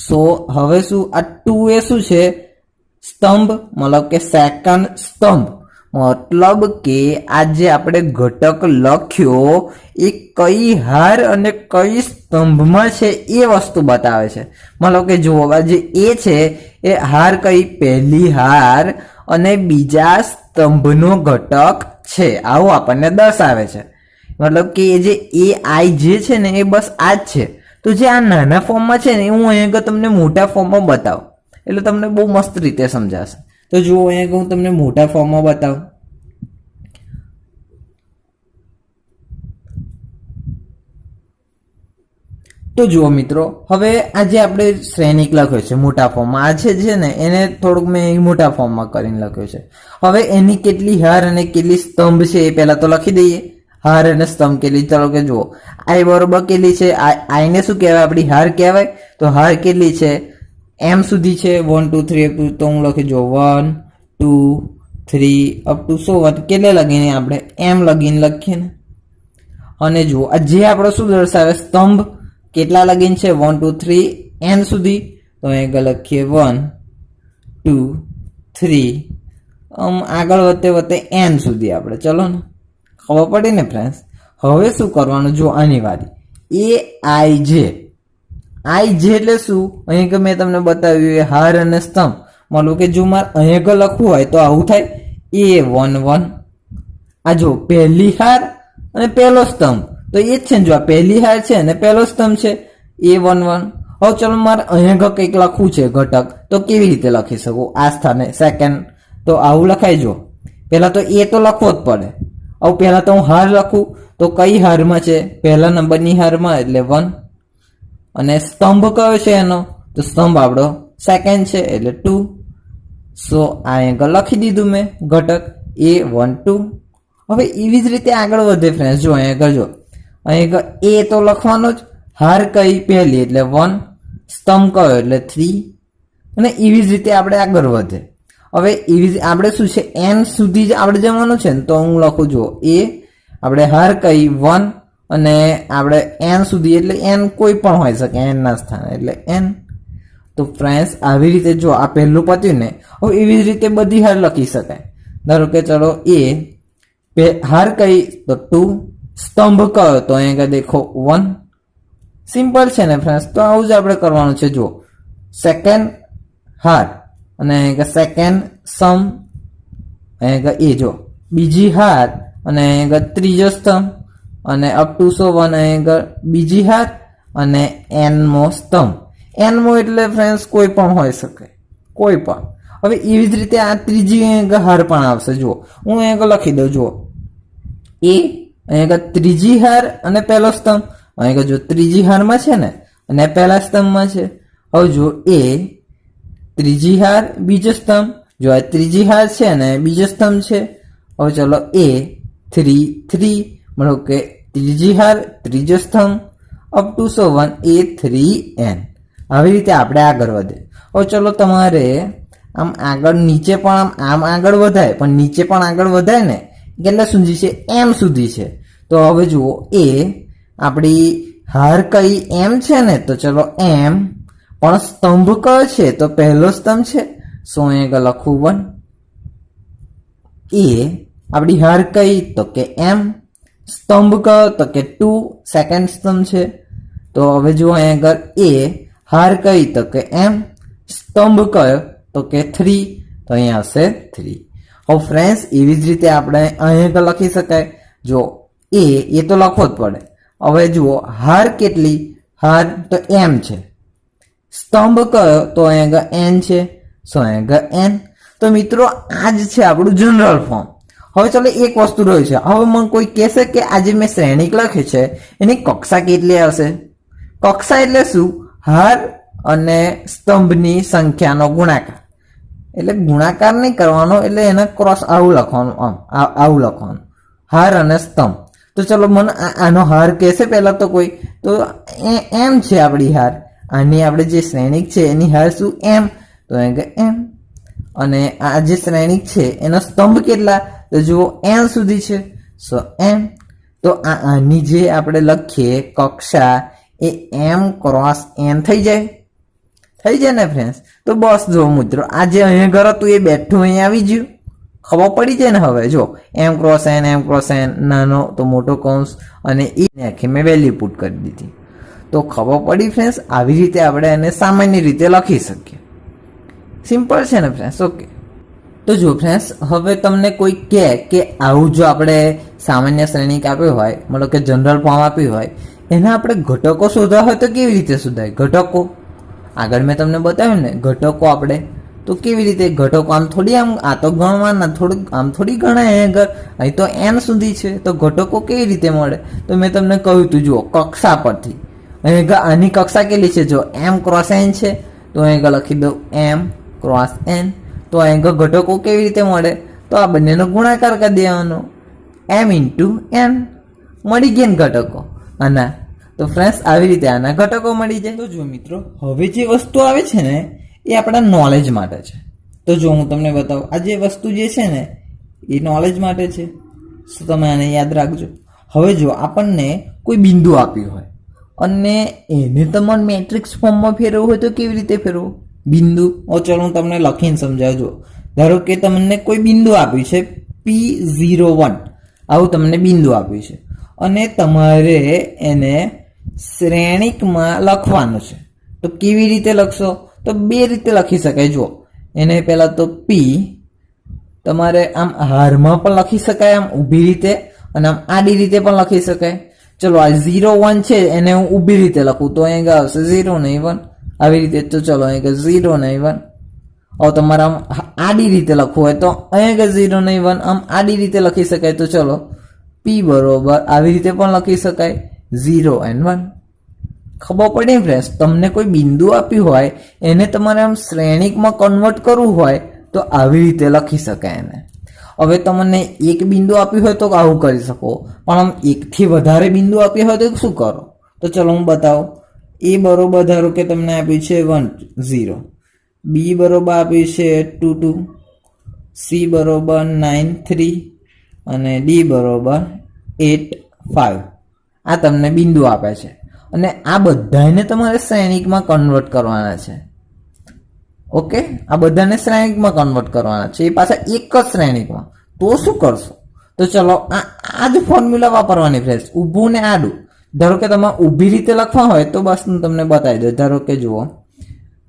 સો હવે શું આ 2 એ શું છે? સ્તંભ, મતલબ કે સેકન્ડ સ્તંભ. મતલબ કે આ જે આપણે ઘટક લખ્યો એ કઈ હાર અને કઈ સ્તંભમાં છે એ વસ્તુ બતાવે છે. મતલબ કે જુઓ જે એ છે એ હાર કઈ? પહેલી હાર અને બીજા સ્તંભનો ઘટક છે, આવું આપણને દર્શાવે છે. મતલબ કે એ જે ai જે છે ને એ બસ આ જ છે. તો જે આ નાના ફોર્મમાં છે ને હું અહીંયા તમને મોટા ફોર્મમાં બતાવું એટલે તમને બહુ મસ્ત રીતે સમજાશે. તો જુઓ અહીંયા હું તમને મોટા ફોર્મમાં બતાવું. તો જુઓ મિત્રો, હવે આ જે આપણે શ્રેણિક લખ્યો છે મોટા ફોર્મમાં, આ છે ને એને થોડુંક મેં મોટા ફોર્મમાં કરીને લખ્યું છે. હવે એની કેટલી હાર અને કેટલી સ્તંભ છે એ પહેલા તો લખી દઈએ. હાર અને સ્તંભ કેટલી, ચાલો કે જુઓ, આઈ બરોબર કેટલી છે, આઈને શું કહેવાય, આપણી હાર કહેવાય. તો હાર કેટલી છે, એમ સુધી છે, 1 2 3 અપ ટુ, તો હું લખી જો 1 2 3 અપ ટુ 100 કેટલે લગીને આપણે એમ લગીને લખીએ ને. અને જુઓ આ જે આપણો શું દર્શાવે, સ્તંભ કેટલા લગીન છે, 1 2 3 n સુધી. તો અહીં લખીએ 1 2 3 આગળ વધતે n સુધી આપણે, ચલો ને, ખબર પડી ને ફ્રેન્ડ્સ. હવે શું કરવાનું, જો આની વારી એ આઈ જે એટલે શું, અહીં મેં તમને બતાવ્યું હાર અને સ્તંભ. માનો કે જો મારે અહીં લખવું હોય તો આવું થાય, A11. આ જો પહેલી હાર અને પહેલો સ્તંભ, તો એ જ છે ને, જો આ પહેલી હાર છે અને પહેલો સ્તંભ છે, A11. હવે ચલો મારે અહીંયા કંઈક લખવું છે ઘટક, તો કેવી રીતે લખી શકું આ સ્થાને, સેકન્ડ. તો આવું લખાય, જો પહેલા તો એ તો લખવો જ પડે. હવે પહેલા તો હું હાર લખું, તો કઈ હારમાં છે, પહેલા નંબરની હારમાં એટલે 1. અને સ્તંભ કયો છે એનો, તો સ્તંભ આપણો સેકન્ડ છે એટલે 2. સો આ આગળ લખી દીધું મેં ઘટક A12. હવે એવી જ રીતે આગળ વધે ફ્રેન્ડ્સ, જો અહીં આગળ જો અહીં એ તો લખવાનો જ, હાર કઈ પહેલી એટલે 1, સ્તંભ કયો એટલે 3. અને એવી જ રીતે આપણે આગળ વધે. હવે એવી આપણે શું છે, n સુધી જ આપણે જવાનું છે ને, તો હું લખું જો એ આપણે હાર કઈ 1 અને આપણે n સુધી એટલે n કોઈ પણ હોઈ શકે n ના સ્થાને એટલે n. તો ફ્રેન્ડ્સ આવી રીતે જો આ પહેલું પત્યું ને, હવે એવી જ રીતે બધી હાર લખી શકાય. ધારો કે ચલો એ હાર કઈ તો 2, સ્તંભ કયો તો અહીંયા દેખો 1. સિમ્પલ છે ને ફ્રેન્ડ્સ. તો આવું જ આપણે કરવાનું છે. જો સેકન્ડ હાર અને સેકન્ડ સમ, અહીંયા એ જો બીજી હાર અને અહીંયા ત્રીજો સ્તંભ, અને અપ ટુ 101 અહીંયા બીજી હાર અને n મો સ્તંભ. n મો એટલે ફ્રેન્ડ્સ કોઈ પણ હોઈ શકે, કોઈ પણ. હવે એવી જ રીતે આ ત્રીજી હાર પણ આવશે. જો હું અહીંયા લખી દઉં, જો એ અહીંયા ત્રીજી હાર અને પહેલો સ્તંભ, અહીંયા જો ત્રીજી હારમાં છે ને અને પહેલા સ્તંભમાં છે. હવે જો એ ત્રીજી હાર બીજો સ્તંભ, જો આ ત્રીજી હાર છે અને બીજો સ્તંભ છે. હવે ચલો એ 3 3 મળો કે ત્રીજી હાર ત્રીજો સ્તંભ અપ ટુ 101 A3n. આવી રીતે આપણે આગળ વધે. હવે ચલો તમારે આમ આગળ નીચે પણ આમ આગળ વધાય, પણ નીચે પણ આગળ વધાય ને, કેટલા સુધી છે, m સુધી છે. તો હવે જુઓ એ આપણી હાર કઈ m છે ને, તો ચલો m, પણ સ્તંભ કયો છે, તો પહેલો સ્તંભ છે. સો અહીંયા લખું 1. એ આપણી હાર કઈ તો કે m, સ્તંભ કયો તો કે 2, સેકન્ડ સ્તંભ છે. તો હવે જુઓ અહીંયા એ હાર કઈ તો કે m, સ્તંભ કયો તો કે 3, તો અહીંયા આવશે 3. હવે ફ્રેન્ડ્સ એવી જ રીતે આપણે અહીંયા લખી શકાય. જો એ તો લખવો જ પડે. હવે જુઓ હાર કેટલી, હાર તો m છે, સ્તંભ કયો તો અહીંયા n છે. સો અહીંયા n. તો મિત્રો આ જ છે આપણું જનરલ ફોર્મ. હવે ચાલો એક વસ્તુ રહ્યું છે. હવે મને કોઈ કહેશે કે આજે મેં શ્રેણિક લખી છે એની કક્ષા કેટલી આવશે. કક્ષા એટલે શું, હાર અને સ્તંભની સંખ્યાનો ગુણાકાર. એટલે ગુણાકાર નહીં કરવાનો, એટલે એના ક્રોસ આવું લખવાનું, આવું લખવાનું, હાર અને સ્તંભ. તો ચલો મને આનો હાર કહેશે પહેલા તો કોઈ, તો એમ છે આપણી હાર. આની આપણે જે શ્રેણિક છે એની હાર શું, એમ. તો એમ. અને આ જે શ્રેણિક છે એનો સ્તંભ કેટલા, તો જુઓ n સુધી છે. સો m. તો આની જે આપણે લખીએ કક્ષા એ m ક્રોસ n થઈ જાય ને ફ્રેન્ડ્સ. તો બસ જો મિત્રો આ જે અહીંયા ઘર હતું એ બેઠું અહીંયા આવી ગયું, ખબર પડી જાય ને. હવે જો m ક્રોસ n, નાનો તો મોટો કૌંસ, અને એ આખી મેં વેલ્યુ પુટ કરી દીધી. તો ખબર પડી ફ્રેન્ડ્સ. આવી રીતે આપણે એને સામાન્ય રીતે લખી શકીએ. સિમ્પલ છે ને ફ્રેન્ડ્સ. ઓકે. તો જો ફ્રેન્ડ્સ હવે તમને કોઈ કહે કે આવું જો આપણે સામાન્ય શ્રેણિક આપ્યું હોય, મતલબ કે જનરલ ફોર્મ આપ્યું હોય, એના આપણે ઘટકો શોધવા હોય તો કેવી રીતે શોધાય. ઘટકો આગળ મેં તમને બતાવ્યું ને, ઘટકો આપણે તો કેવી રીતે ઘટકો આમ થોડી આમ આ તો ગણવાના, થોડુંક આમ થોડી ગણાય. અહીં તો n સુધી છે, તો ઘટકો કેવી રીતે મળે, તો મેં તમને કહ્યું હતું જુઓ કક્ષા પરથી. અહીં આની કક્ષા કેટલી છે? જો m ક્રોસ n છે તો અહીં લખી દઉં m ક્રોસ n. તો અહીં ઘટકો કેવી રીતે મળે? તો આ બંનેનો ગુણાકાર કરી દેવાનો, m ઇન્ટુ n. મળી ગયા ને ઘટકો આના. તો ફ્રેન્ડ્સ આવી રીતે આના ઘટકો મળી જાય. તો જો મિત્રો, હવે જે વસ્તુ આવે છે ને એ આપણા નોલેજ માટે છે. તો જો હું તમને બતાવું, આ જે વસ્તુ જે છે ને એ નોલેજ માટે છે. શું તમે આને યાદ રાખજો. હવે જો આપણને કોઈ બિંદુ આપ્યું હોય અને એને તમારે મેટ્રિક્સ ફોર્મમાં ફેરવવું હોય તો કેવી રીતે ફેરવવું બિંદુ? ચલો હું તમને લખીને સમજાવજો. ધારો કે તમને કોઈ બિંદુ આપ્યું છે P01, આવું તમને બિંદુ આપ્યું છે અને તમારે એને શ્રેણિકમાં લખવાનું છે. તો કેવી રીતે લખશો? તો બે રીતે લખી શકાય. જો એને પહેલા તો P તમારે આમ હારમાં પણ લખી શકાય, આમ ઊભી રીતે, અને આમ આડી રીતે પણ લખી શકાય. ચલો આ 01 છે એને હું ઊભી રીતે લખું તો અહીં આવશે 0 નહીં 1, આવી રીતે. તો ચલો અહીં 0 નહીં 1. હવે તમારે આમ આડી રીતે લખવું હોય તો અહીં 0 નહીં 1 આમ આડી રીતે લખી શકાય. તો ચલો P બરોબર આવી રીતે પણ લખી શકાય 0 and 1. ખબર પડી ને ફ્રેન્ડ્સ? તમને કોઈ બિંદુ આપ્યું હોય એને તમારે આમ શ્રેણિકમાં કન્વર્ટ કરવું હોય તો આવી રીતે લખી શકાય એને. હવે તમને એક બિંદુ આપ્યું હોય તો આવું કરી શકો, પણ આમ એકથી વધારે બિંદુ આપ્યું હોય તો શું કરો? તો ચલો હું બતાવું. A બરોબર ધારો કે તમને આપ્યું છે 1 0, B બરોબર આપ્યું છે 2 2, C બરોબર 9 3 અને D બરોબર 8 5. આ તમને બિંદુ આપે છે અને આ બધાને તમારે શ્રેણિકમાં કન્વર્ટ કરવાના છે. ઓકે, આ બધાને શ્રેણિકમાં કન્વર્ટ કરવાના છે, એ પાછા એક જ શ્રેણિકમાં. તો શું કરશો? તો ચલો આ જ ફોર્મ્યુલા વાપરવાની ફ્રેન્ડ્સ, ઊભું ને આડું. ધારો કે તમારે ઊભી રીતે લખવા હોય તો બસ હું તમને બતાવી દઉં. ધારો કે જુઓ,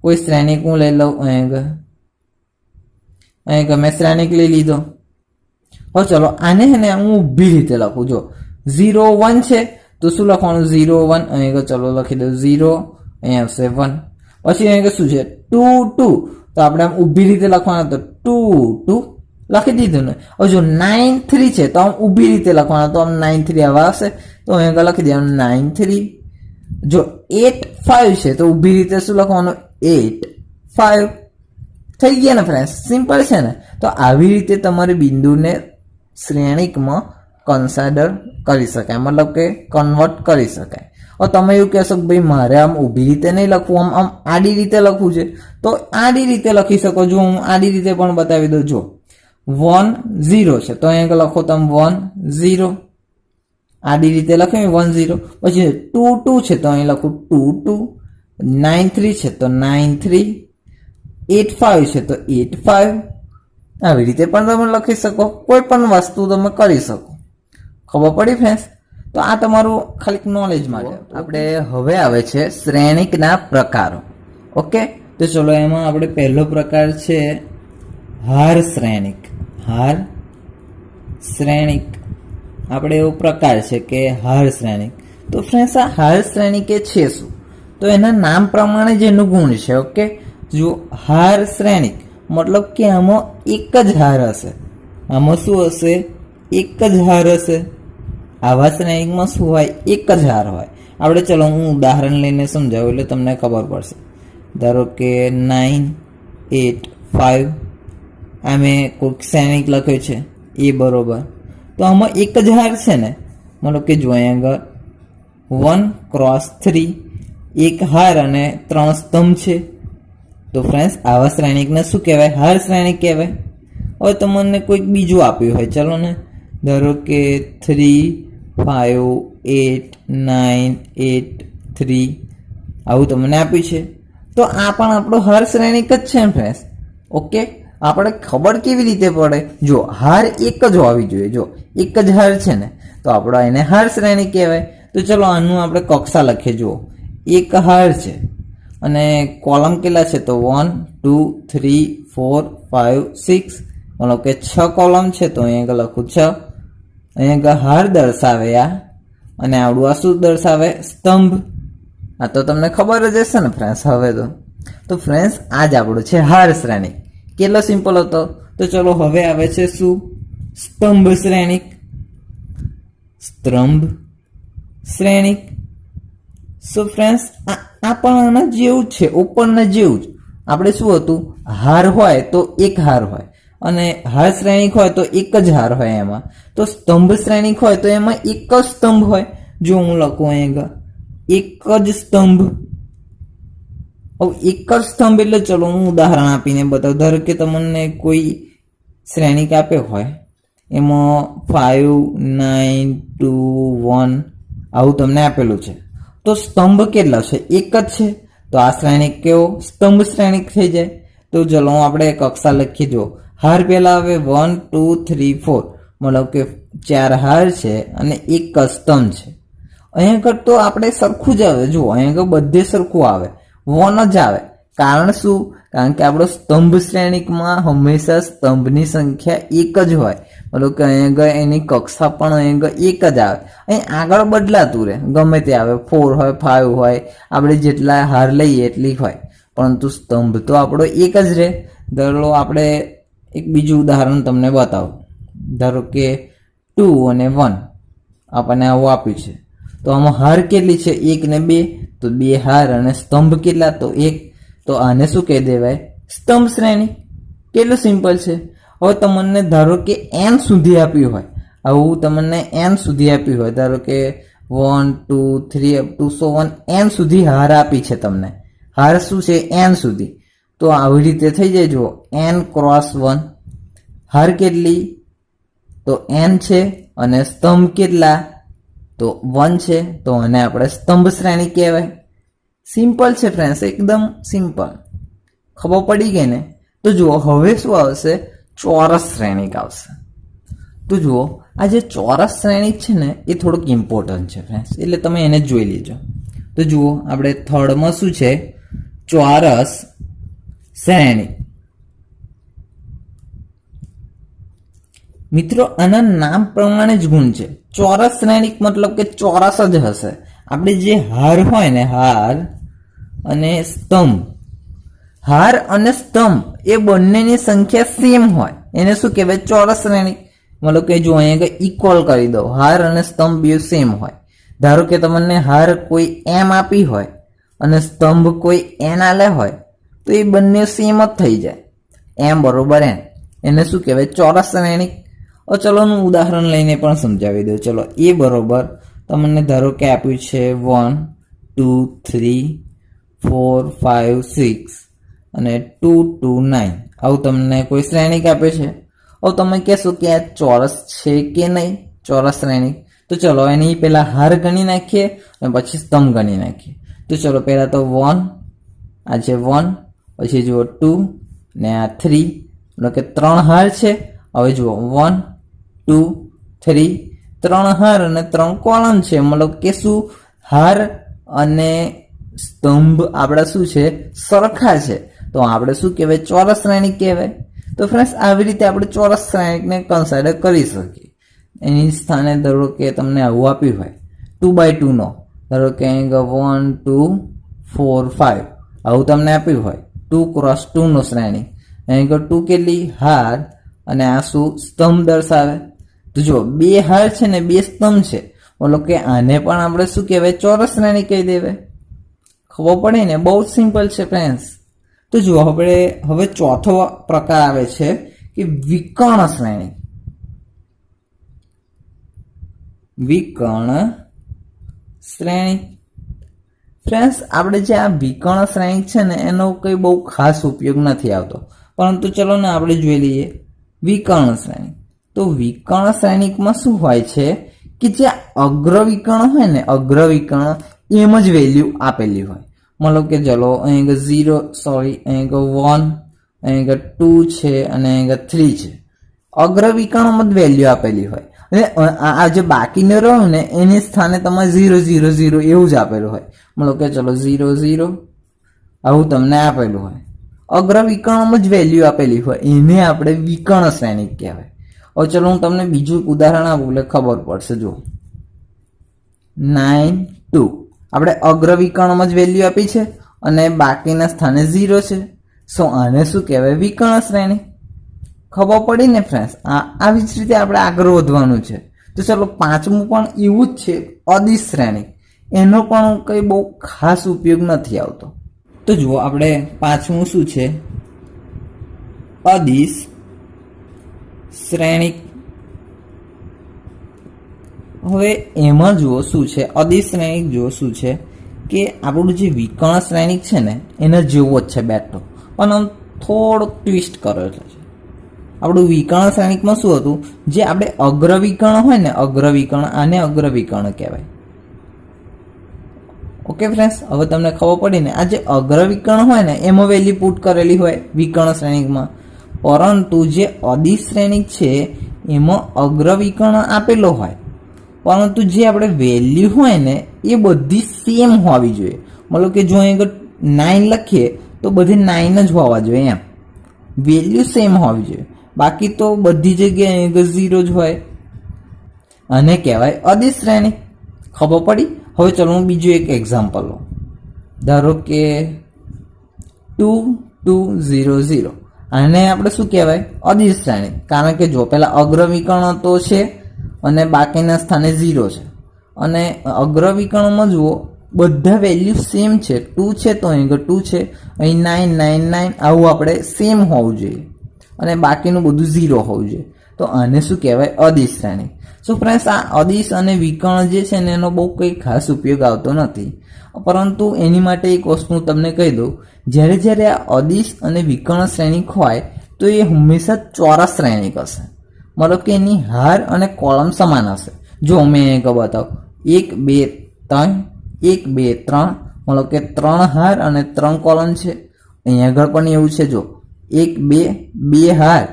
કોઈ શ્રેણિક હું લઈ લઉં. અહીં મેં શ્રેણિક લઈ લીધો. હવે ચલો આને હે ને હું ઊભી રીતે લખું. જો 0 1 છે તો શું લખવાનું? 0 1. અહીં ચલો લખી દઉં 0, અહીં આવશે 1. પછી અહીં શું છે? 2 2. તો આપણે આમ ઊભી રીતે લખવાના તો 2 2 લખી દીધું ને. હવે જો 9 3 છે તો આમ ઊભી રીતે લખવાના તો આમ 9 3 આવા આવશે. તો અહીં લખી દેવાનું 9 3. જો 8 5 છે તો ઊભી રીતે શું લખવાનું? 8 5. થઈ ગયા ને ફ્રેન્ડ્સ? સિમ્પલ છે ને? તો આવી રીતે તમારે બિંદુને શ્રેણિકમાં કન્સિડર કરી શકાય, મતલબ કે કન્વર્ટ કરી શકાય. હવે તમે એવું કહેશો કે ભાઈ મારે આમ ઊભી રીતે નહીં લખવું, આમ આડી રીતે લખવું છે, તો આડી રીતે લખી શકો. જો હું આડી રીતે પણ બતાવી દઉં. જો 1 0 છે તો અહીં લખો તમે 1 0, આડી રીતે લખ્યું 1 0. પછી 2 2 છે તો અહીં લખું 2 2, 9 3 છે તો 9 3, 8 5 છે તો 8 5. આવી રીતે પણ તમે લખી શકો. કોઈ પણ વસ્તુ તમે કરી શકો. ખબર પડી ફ્રેન્ડ્સ? તો આ તમારું ખાલી નોલેજ માટે. આપણે હવે આવે છે શ્રેણિકના પ્રકારો. ઓકે, તો ચલો એમાં આપણે પહેલો પ્રકાર છે હાર શ્રેણિક. હાર શ્રેણિક આપણે એવો પ્રકાર છે કે હાર શ્રેણિક. તો ફ્રેન્ડ્સ આ હાર શ્રેણિક એ છે શું? તો એના નામ પ્રમાણે જ એનું ગુણ છે. ઓકે, જો હાર શ્રેણિક મતલબ કે આમાં એક જ હાર હશે. આમાં શું હશે? એક જ હાર હશે. આવા શ્રેણિકમાં શું હોય? એક જ હાર હોય. આપણે ચલો હું ઉદાહરણ લઈને સમજાવું એટલે તમને ખબર પડશે. ધારો કે 9 8 5 આ મેં કોઈક શ્રેણિક લખ્યું છે એ બરોબર. તો આમાં એક જ હાર છે ને, મતલબ કે જો અહીંયા આગળ 1 ક્રોસ 3 એક હાર અને 3 સ્તંભ છે. તો ફ્રેન્ડ્સ આવા શ્રેણિકને શું કહેવાય? હાર શ્રેણિક કહેવાય. હવે તમને કોઈક બીજું આપ્યું હોય, ચલો ને ધારો કે 3 5 8 9 8 3 આવું તમને આપ્યું છે. તો આ પણ આપણો હાર શ્રેણિક જ છે ફ્રેન્ડ્સ. ઓકે, આપણે ખબર કેવી રીતે પડે? જો હાર એક જ હોવી જોઈએ. જો એક જ હાર છે ને તો આપણો એને હાર શ્રેણિક કહેવાય. તો ચલો આનું આપણે કક્ષા લખીએ. જુઓ, એક હાર છે અને કોલમ કેટલા છે? તો 1 2 3 4 5 6, મતલબ કે 6 કોલમ છે. તો અહીંયા લખું 6. અહીંયા હાર દર્શાવે આ, અને આવડું આ શું દર્શાવે? સ્તંભ. આ તો તમને ખબર જ હશે ને ફ્રેન્ડ્સ. હવે તો ફ્રેન્ડ્સ આ જ આપણું છે હાર શ્રેણિક. કેટલો સિમ્પલ હતો. તો ચલો હવે આવે છે શું? સ્તંભ શ્રેણિક. સ્તંભ શ્રેણિક. સો ફ્રેન્ડ્સ આ પણ આના જેવું જ છે, ઉપરના જેવું જ. આપણે શું હતું, હાર હોય તો એક હાર હોય અને હાર શ્રેણિક હોય તો એક જ હાર હોય એમાં. તો સ્તંભ શ્રેણિક હોય તો એમાં એક જ સ્તંભ હોય. જો હું લખું અહીંયા એક જ સ્તંભ. હવે એક જ સ્તંભ એટલે ચલો હું ઉદાહરણ આપીને બતાવું. ધારો કે તમને કોઈ શ્રેણિક આપ્યો હોય, એમાં 5 9 2 1 આવું તમને આપેલું છે. તો સ્તંભ કેટલા છે, એક જ છે. તો આ શ્રેણિક કેવો, સ્તંભ શ્રેણિક થઈ જાય. તો ચલો આપણે કક્ષા લખી દો. હાર પહેલા આવે 1 2 3 4, મતલબ કે 4 હાર છે અને એક જ સ્તંભ છે. અહીંયા આગળ તો આપણે સરખું જ આવે. જુઓ અહીંયા આગળ બધે સરખું આવે, 1 જ આવે. કારણ શું, કારણ કે આપણો સ્તંભ શ્રેણિકમાં હંમેશા સ્તંભની સંખ્યા એક જ હોય. મતલબ કે અહીંયા આગળ એની કક્ષા પણ અહીંયા આગળ એક જ આવે. અહીં આગળ બદલાતું રહે, ગમે તે આવે, 4 હોય 5 હોય, આપણે જેટલા હાર લઈએ એટલી હોય, પરંતુ સ્તંભ તો આપણો એક જ રહે. ધારો આપણે એક બીજું ઉદાહરણ તમને બતાવું. ધારો કે 2 અને 1 આપણને આવું આપ્યું છે. તો આમાં હાર કેટલી છે, 1 ને 2, તો 2 હાર અને સ્તંભ કેટલા, તો 1. તો આને શું કહી દેવાય, સ્તંભ શ્રેણી. કેટલું સિમ્પલ છે. હવે તમને ધારો કે n સુધી આપ્યું હોય, આવું તમને n સુધી આપ્યું હોય, ધારો કે 1 2 3 અપ ટુ સો 1 n સુધી હાર આપી છે તમને. હાર શું છે, n સુધી. તો આવી રીતે થઈ જાય. જુઓ n ક્રોસ 1, હાર કેટલી, તો n છે અને સ્તંભ કેટલા, તો 1 છે. તો આને આપણે સ્તંભ શ્રેણી કહેવાય. સિમ્પલ છે ફ્રેન્ડ્સ, એકદમ સિમ્પલ. ખબર પડી ગઈ ને? તો જુઓ હવે શું આવશે, ચોરસ શ્રેણિક આવશે. તો જુઓ આ જે ચોરસ શ્રેણિક છે ને એ થોડુંક ઇમ્પોર્ટન્ટ છે ફ્રેન્ડ્સ, એટલે તમે એને જોઈ લેજો. તો જુઓ આપણે થર્ડમાં શું છે, ચોરસ શ્રેણિક. મિત્રો આના નામ પ્રમાણે જ ગુણ છે. ચોરસ શ્રેણિક મતલબ કે ચોરસ જ હશે. આપણે જે હાર હોય ને, હાર અને સ્તંભ, હાર અને સ્તંભ એ બંનેની સંખ્યા સેમ હોય, એને શું કહેવાય, ચોરસ શ્રેણિક. મતલબ કે જો અહીંયા ઇક્વલ કરી દો, હાર અને સ્તંભ બે સેમ હોય. ધારો કે તમને હાર કોઈ m આપી હોય અને સ્તંભ કોઈ n આલે હોય, તો એ બંને સેમ જ થઈ જાય, m બરોબર n. એને શું કહેવાય, ચોરસ શ્રેણિક. ચલો હું ઉદાહરણ લઈને પણ સમજાવી દઉં. ચલો એ બરોબર તમને ધારો કે આપ્યું છે 1 2 3 4 5 6 અને 2 2 9, આવું તમને કોઈ શ્રેણિક આપે છે. હવે તમે કહેશો કે આ ચોરસ છે કે નહીં, ચોરસ શ્રેણિક. તો ચલો એની પહેલા હાર ગણી નાખીએ અને પછી સ્તંભ ગણી નાખીએ. તો ચલો પહેલા તો 1, આ છે 1, પછી જુઓ 2 ને આ 3, એટલે કે 3 હાર છે. હવે જુઓ 1 2 3, 3 હાર અને 3 કોલમ છે. મતલબ કે શું, હાર અને સ્તંભ આપણા શું છે, સરખા છે. તો આપણે શું કહેવાય, ચોરસ શ્રેણિક કહેવાય. તો ફ્રેન્ડ્સ આવી રીતે આપણે ચોરસ શ્રેણિકને કન્સિડર કરી શકીએ. એની સ્થાને ધારો કે તમને આવું આપ્યું હોય 2x2 નો, ધારો કે 1 2 4 5 આવું તમને આપ્યું હોય 2 ક્રોસ 2 નો શ્રેણી. અહીં 2 કેટલી, હાર અને આ શું, સ્તંભ દર્શાવે. તો જો 2 હાર છે ને 2 સ્તંભ છે, મતલબ કે આને પણ આપણે શું કહેવાય, ચોરસ શ્રેણી કહી દેવાય. ખબર પડે ને? બહુ જ સિમ્પલ છે ફ્રેન્ડ્સ. તો જુઓ આપણે હવે ચોથો પ્રકાર આવે છે કે વિકર્ણ શ્રેણી. વિકર્ણ શ્રેણી. ફ્રેન્ડ્સ આપણે જે આ વિકર્ણ શ્રેણી છે ને એનો કંઈ બહુ ખાસ ઉપયોગ નથી આવતો, પરંતુ ચલો ને આપણે જોઈ લઈએ વિકર્ણ શ્રેણી. તો વિકર્ણ શ્રેણીમાં શું હોય છે કે જે અગ્રવિકર્ણ હોય ને, અગ્રવિકર્ણ એમ જ વેલ્યુ આપેલી હોય. મતલબ કે ચલો અહીં 0 સોરી અહીં 1, અહીં 2 છે અને અહીં 3 છે. અગ્રવિકર્ણમાં જ વેલ્યુ આપેલી હોય અને આ જે બાકીનું રહ્યું ને એની સ્થાને તમારે 0 0 0 એવું જ આપેલું હોય. મતલબ કે ચલો 0 0 આવું તમને આપેલું હોય. અગ્રવિકર્ણમાં જ વેલ્યુ આપેલી હોય, એને આપણે વિકર્ણ શ્રેણી કહેવાય. હવે ચલો હું તમને બીજું ઉદાહરણ આપું એટલે ખબર પડશે. જો 9 2 આપણે અગ્રવિકર્ણમાં જ વેલ્યુ આપી છે અને બાકીના સ્થાને 0 છે. સો આને શું કહેવાય, વિકર્ણ શ્રેણી. ખબર પડી ને ફ્રેન્ડ્સ? આવી જ રીતે આપણે આગળ વધવાનું છે. તો ચલો પાંચમું પણ એવું જ છે, અદિશ શ્રેણી. એનો પણ કંઈ બહુ ખાસ ઉપયોગ નથી આવતો. તો જુઓ આપણે પાંચમું શું છે, અદિશ શ્રેણિક. હવે એમાં જુઓ શું છે, અદિશ શ્રેણિક જુઓ શું છે કે આપણું જે વિકર્ણ શ્રેણિક છે ને એના જેવો જ છે બેઠો, પણ આમ થોડોક ટ્વિસ્ટ કરેલો છે. આપણું વિકર્ણ શ્રેણિકમાં શું હતું, જે આપણે અગ્રવિકર્ણ હોય ને, અગ્રવિકર્ણ, આને અગ્રવિકર્ણ કહેવાય. ઓકે ફ્રેન્ડ્સ, હવે તમને ખબર પડી ને, આ જે અગ્રવિકર્ણ હોય ને એમાં વેલ્યુ પુટ કરેલી હોય વિકર્ણ શ્રેણિકમાં, પરંતુ જે અદિશ શ્રેણિક છે એમાં અગ્રવિકર્ણ આપેલો હોય, પરંતુ જે આપણે વેલ્યુ હોય ને એ બધી સેમ હોવી જોઈએ. મતલબ કે જો અહીં 9 લખીએ તો બધી 9 જ હોવા જોઈએ, એમ વેલ્યુ સેમ હોવી જોઈએ. બાકી તો બધી જગ્યાએ 0 જ હોય. આને કહેવાય અદિશ શ્રેણિક. ખબર પડી? હવે ચલો હું બીજું એક એક્ઝામ્પલ લઉં. ધારો કે 2 2 0 0. આને આપણે શું કહેવાય, અદિશ શ્રેણિક. કારણ કે જો પેલા અગ્રવિકર્ણ તો છે અને બાકીના સ્થાને 0 છે, અને અગ્રવિકર્ણમાં જુઓ બધા વેલ્યુ સેમ છે. 2 છે તો અહીં 2 છે, અહીં 9 9 9, આવું આપણે સેમ હોવું જોઈએ, અને બાકીનું બધું 0 હોવું જોઈએ. તો આને શું કહેવાય, અદિશ શ્રેણિક. સો ફ્રેન્ડ્સ, આ અદિશ અને વિકર્ણ જે છે ને એનો બહુ કંઈ ખાસ ઉપયોગ આવતો નથી, પરંતુ એની માટે એક વસ્તુ હું તમને કહી દઉં. જ્યારે આ અદિશ અને વિકર્ણ શ્રેણિક હોય તો એ હંમેશા ચોરસ શ્રેણિક હશે. મતલબ કે એની હાર અને કોલમ સમાન હશે. જો મેં એક બતાવું, 1 2 3 1 2 3, મતલબ કે 3 હાર અને 3 કોલમ છે. અહીંયા આગળ પણ એવું છે, જો 1 2 2 હાર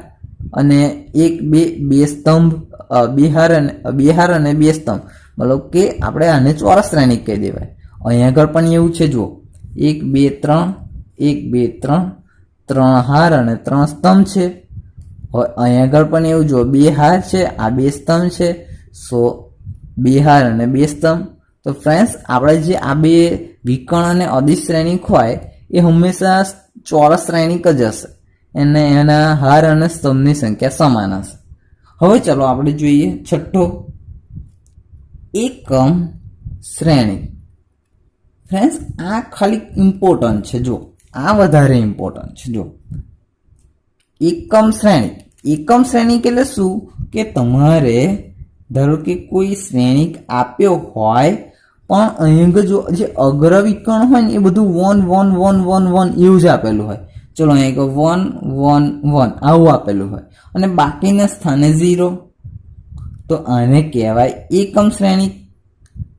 અને 1 2 2 સ્તંભ, 2 હાર અને 2 સ્તંભ, મતલબ કે આપણે આને ચોરસ શ્રેણિક કહી દેવાય. અહીંયા આગળ પણ એવું છે, જુઓ 1 2 3 1 2 3, 3 હાર અને 3 સ્તંભ છે. અહીંયા આગળ પણ એવું, જો 2 હાર છે, આ 2 સ્તંભ છે, સો 2 હાર અને 2 સ્તંભ. તો ફ્રેન્ડ્સ, આપણે જે આ બે વિકર્ણ અને અદિશ શ્રેણિક હોય એ હંમેશા ચોરસ શ્રેણિક જ હશે, અને એના હાર અને સ્તંભની સંખ્યા સમાન હશે. હવે ચલો આપણે જોઈએ છઠ્ઠો, એકમ શ્રેણિક. ફ્રેન્ડ્સ, આ ખાલી ઇમ્પોર્ટન્ટ છે, જો આ વધારે ઇમ્પોર્ટન્ટ છે. જો એકમ શ્રેણિક. એકમ શ્રેણિક એટલે શું કે તમારે ધારો કે કોઈ શ્રેણિક આપ્યો હોય, પણ અહીં જો જે અગ્રવિકર્ણ હોય ને એ બધું 1 1 1 1 1 એવું જ આપેલું હોય. ચલો અહીં 1 1 1 આવું આપેલું હોય, અને બાકીના સ્થાને 0, તો આને કહેવાય એકમ શ્રેણિક.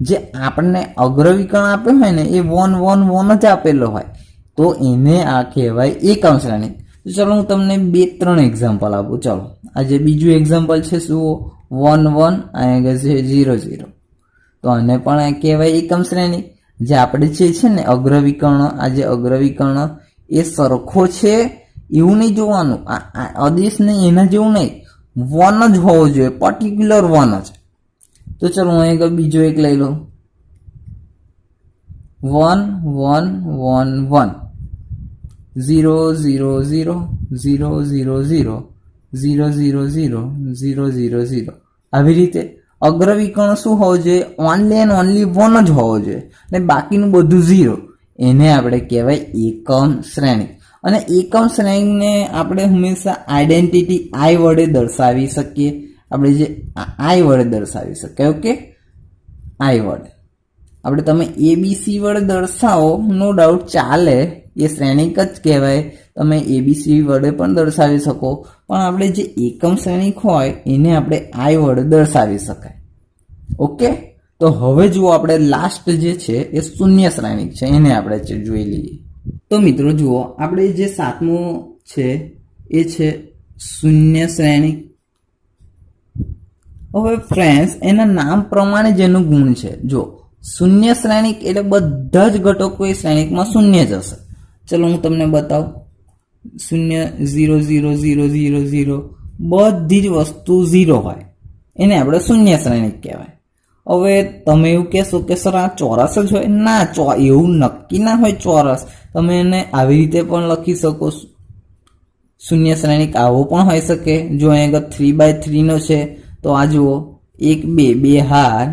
જે આપણને અગ્રવિકર્ણ આપ્યો હોય ને એ 1 1 1 જ આપેલો હોય, તો એને આ કહેવાય એકમ શ્રેણિક. તો ચલો હું તમને 2-3 એક્ઝામ્પલ આપું. ચલો આ જે બીજું એક્ઝામ્પલ છે શું, 1 1, અહીંયા છે 0 0, તો આને પણ કહેવાય એકમ શ્રેણિક. જે આપણે જે છે ને અગ્રવિકર્ણ, આ જે અગ્રવિકર્ણ એ સરખો છે એવું નહીં જોવાનું, આ અદિશ નહીં એના જેવું નહીં, 1 જ હોવો જોઈએ, પર્ટિક્યુલર 1 જ. તો ચલો હું એક બીજો એક લઈ લઉં, 1 1 1 1, 0 0 0 0 0 0 0 0 0 0 0 0. આવી રીતે અગ્રવિકર્ણ શું હોવું જોઈએ, ઓનલી એન્ડ ઓનલી 1 જ હોવો જોઈએ, અને બાકીનું બધું 0. એને આપણે કહેવાય એકમ શ્રેણિક. અને એકમ શ્રેણિકને આપણે હંમેશા આઈડેન્ટિટી આઈ વડે દર્શાવી શકીએ. આપણે જે આઈ વડે દર્શાવી શકીએ, ઓકે, આઈ વડે આપણે તમે એબીસી વડે દર્શાવો, નો ડાઉટ ચાલે, એ શ્રેણિક જ કહેવાય. તમે એબીસી વડે પણ દર્શાવી શકો, પણ આપણે જે એકમ શ્રેણિક હોય એને આપણે આઈ વડે દર્શાવી શકાય. ઓકે, તો હવે જુઓ આપણે લાસ્ટ જે છે એ શૂન્ય શ્રેણિક છે, એને આપણે જોઈ લઈએ. તો મિત્રો જુઓ, આપણે જે 7મું છે એ છે શૂન્ય શ્રેણિક. હવે ફ્રેન્ડ્સ, એના નામ પ્રમાણે જ એનું ગુણ છે. જો શૂન્ય શ્રેણિક એટલે બધા જ ઘટકો એ શ્રેણિકમાં શૂન્ય જ હશે. ચલો હું તમને બતાવું, 0 0 0 0 0 0, બધી જ વસ્તુ 0 હોય, એને આપણે શૂન્ય શ્રેણિક કહેવાય. હવે તમે એવું કહેશો કે સર આ ચોરસ જ હોય? ના, એવું નક્કી ના હોય ચોરસ. તમે એને આવી રીતે પણ લખી શકો, શૂન્ય શ્રેણિક આવો પણ હોઈ શકે. જો અહીંયા 3x3 નો છે તો આ જુઓ 1 2 2 હાર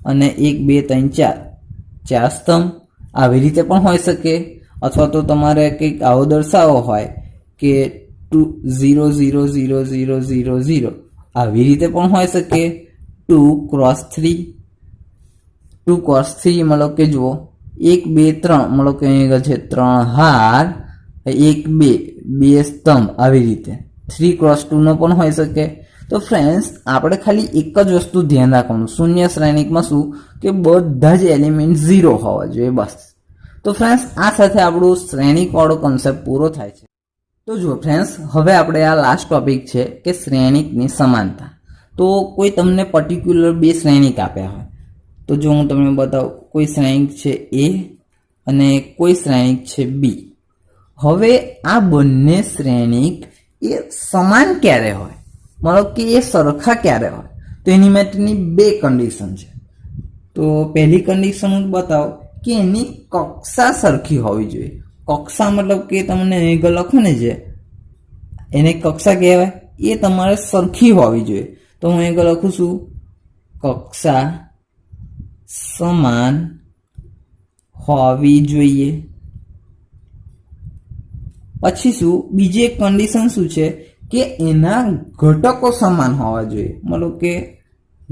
અને 1 2 3 4, 4 સ્તંભ આવી રીતે પણ હોઈ શકે, અથવા તો તમારે કંઈક આવો દર્શાવવો હોય કે 2 0 0 0 0 0 0 આવી રીતે પણ હોઈ શકે. 2 ક્રોસ 3 2 ક્રોસ 3 મતલબ કે જુઓ 1 2 3 મતલબ કે અહીં છે 3 હાર 1 2 2 સ્તંભ આવી રીતે 3 ક્રોસ 2 નો પણ હોઈ શકે. તો ફ્રેન્ડ્સ આપણે ખાલી એક જ વસ્તુ ધ્યાન રાખવાનું શૂન્ય શ્રેણિકમાં શું કે બધા જ એલિમેન્ટ 0 હોવા જોઈએ બસ. તો ફ્રેન્ડ્સ આ સાથે આપણું શ્રેણિક વાળો કોન્સેપ્ટ પૂરો થાય છે. તો જુઓ ફ્રેન્ડ્સ હવે આપણે આ લાસ્ટ ટોપિક છે કે શ્રેણિકની સમાનતા. તો કોઈ તમને પર્ટિક્યુલર બે શ્રેણિક આપ્યા હોય તો જો હું તમને બતાવું, કોઈ શ્રેણિક છે A અને કોઈ શ્રેણિક છે B. હવે આ બંને શ્રેણિક એ સમાન ક્યારે હોય મતલબ કે એ સરખા ક્યારે હોય તો એની માટેની બે કન્ડિશન છે. તો પહેલી કન્ડિશન હું બતાવું કે એની કક્ષા સરખી હોવી જોઈએ. કક્ષા મતલબ કે તમને અહીં લખો ને જે એને કક્ષા કહેવાય એ તમારે સરખી હોવી જોઈએ. તો હું અહીં લખું છું કક્ષા સમાન હોવી જોઈએ. પછી શું બીજી એક કન્ડિશન શું છે કે એના ઘટકો સમાન હોવા જોઈએ. મતલબ કે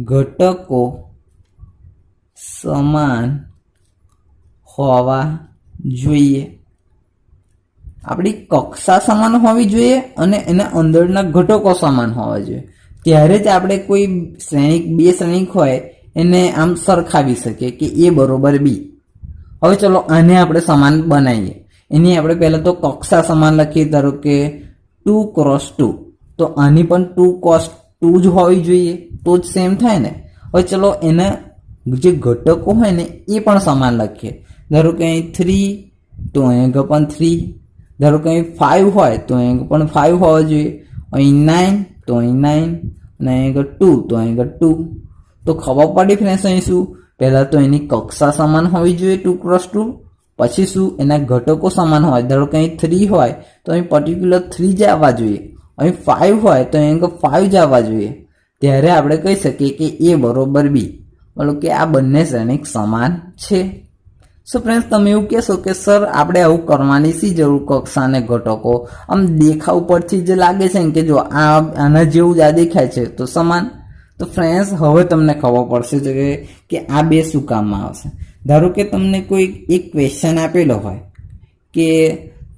ઘટકો સમાન હોવા જોઈએ. આપણી કક્ષા સમાન હોવી જોઈએ અને એના અંદરના ઘટકો સમાન હોવા જોઈએ. ત્યારે જ આપણે કોઈ શ્રેણિક બે શ્રેણિક હોય એને આમ સરખાવી શકીએ કે A બરોબર B. હવે ચલો આને આપણે સમાન બનાવીએ. એની આપણે પહેલા તો કક્ષા સમાન લખીએ. ધારો કે 2 ક્રોસ 2 તો આની પણ 2 ક્રોસ 2 જ હોવી જોઈએ તો જ સેમ થાય ને. હવે ચલો એના જે ઘટકો હોય ને એ પણ સમાન લખીએ. ધારો કે અહીં 3 તો અહીં પણ 3. ધારો કે અહીં 5 હોય તો અહીં પણ 5 હોવા જોઈએ. અહીં 9 તો અહીં 9 અને અહીં 2 તો અહીં 2. તો ખબર પડી ફ્રેન્ડ્સ અહીં શું પહેલા તો એની કક્ષા સમાન હોવી જોઈએ 2 ક્રોસ 2. પછી શું એના ઘટકો સમાન હોય. ધારો કે અહીં 3 હોય તો અહીં પર્ટિક્યુલર 3 જ આવવા જોઈએ. અહીં 5 હોય તો અહીં 5 જ આવવા જોઈએ. ત્યારે આપણે કહી શકીએ કે A બરોબર B મતલબ કે આ બંને શ્રેણિક સમાન છે. સો ફ્રેન્ડ્સ તમે એવું કહેશો કે સર આપણે આવું કરવાની શી જરૂર કક્ષા અને ઘટકો આમ દેખાવ પરથી જે લાગે છે ને કે જો આના જેવું જ આ દેખાય છે તો સમાન. તો ફ્રેન્ડ્સ હવે તમને ખબર પડશે કે આ બે શું કામમાં આવશે. ધારો કે તમને કોઈ એક ક્વેશ્ચન આપેલો હોય કે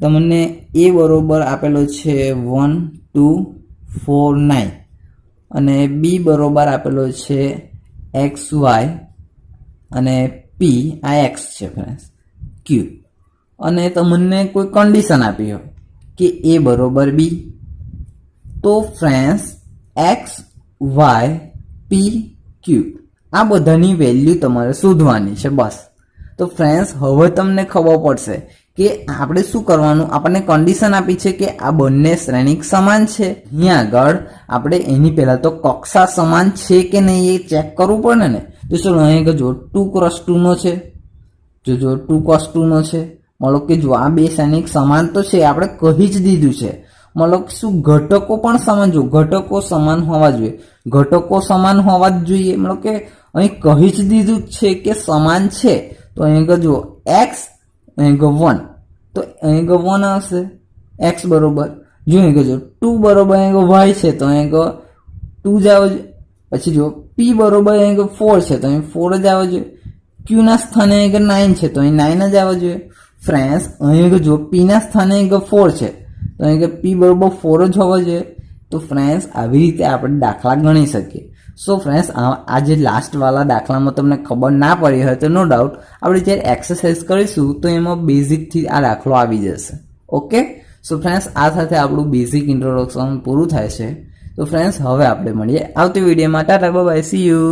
તમને A બરોબર આપેલો છે 1 2 4 9 અને B બરોબર આપેલો છે XY અને P આ X છે ફ્રેન્ડ્સ Q. અને તમને કોઈ કન્ડિશન આપી હોય કે A બરોબર B. તો friends X Y P Q આ બધાની વેલ્યુ તમારે શોધવાની છે બસ. તો ફ્રેન્ડ્સ હવે તમને ખબર પડશે કે આપણે શું કરવાનું. આપણને કન્ડિશન આપી છે કે આ બંને શ્રેણિક સમાન છે. અહીંયા આગળ આપણે એની પહેલા તો કક્ષા સમાન છે કે નહીં એ ચેક કરવું પડે ને. તો ચલો અહીંયા જો 2 ક્રોસ 2 નો છે. જો 2 ક્રોસ 2 નો છે મતલબ કે જો આ બે શ્રેણિક સમાન તો છે આપણે કહી જ દીધું છે. મતલબ શું ઘટકો પણ સમાન. જો ઘટકો સમાન હોવા જોઈએ. ઘટકો સમાન હોવા જ જોઈએ મતલબ કે અહીં કહી જ દીધું છે કે સમાન છે. તો અહીં જો x અહીં 1 તો અહીં 1 આવશે x બરોબર. જો અહીં જો 2 બરોબર અહીં y છે તો અહીં 2 જ આવે. પછી જો p બરોબર અહીં 4 છે તો અહીં 4 જ આવે છે. q ના સ્થાને અહીં 9 છે તો અહીં 9 જ આવે છે. ફ્રેન્ડ્સ અહીં જો p ના સ્થાને અહીં 4 છે તો અહીં p બરોબર 4 જ હોવા જોઈએ. તો ફ્રેન્ડ્સ આવી રીતે આપણે દાખલા ગણી શકીએ. સો ફ્રેન્ડ્સ આ જે લાસ્ટ વાળા દાખલામાં તમને ખબર ના પડી હોય તો નો ડાઉટ આપણે જ્યારે એક્સરસાઇઝ કરીશું તો એમાં બેઝિકથી આ દાખલો આવી જશે. ઓકે. સો ફ્રેન્ડ્સ આ સાથે આપણું બેઝિક ઇન્ટ્રોડક્શન પૂરું થાય છે. તો ફ્રેન્ડ્સ હવે આપણે મળીએ આવતી વિડીયોમાં. Tata bye bye see you.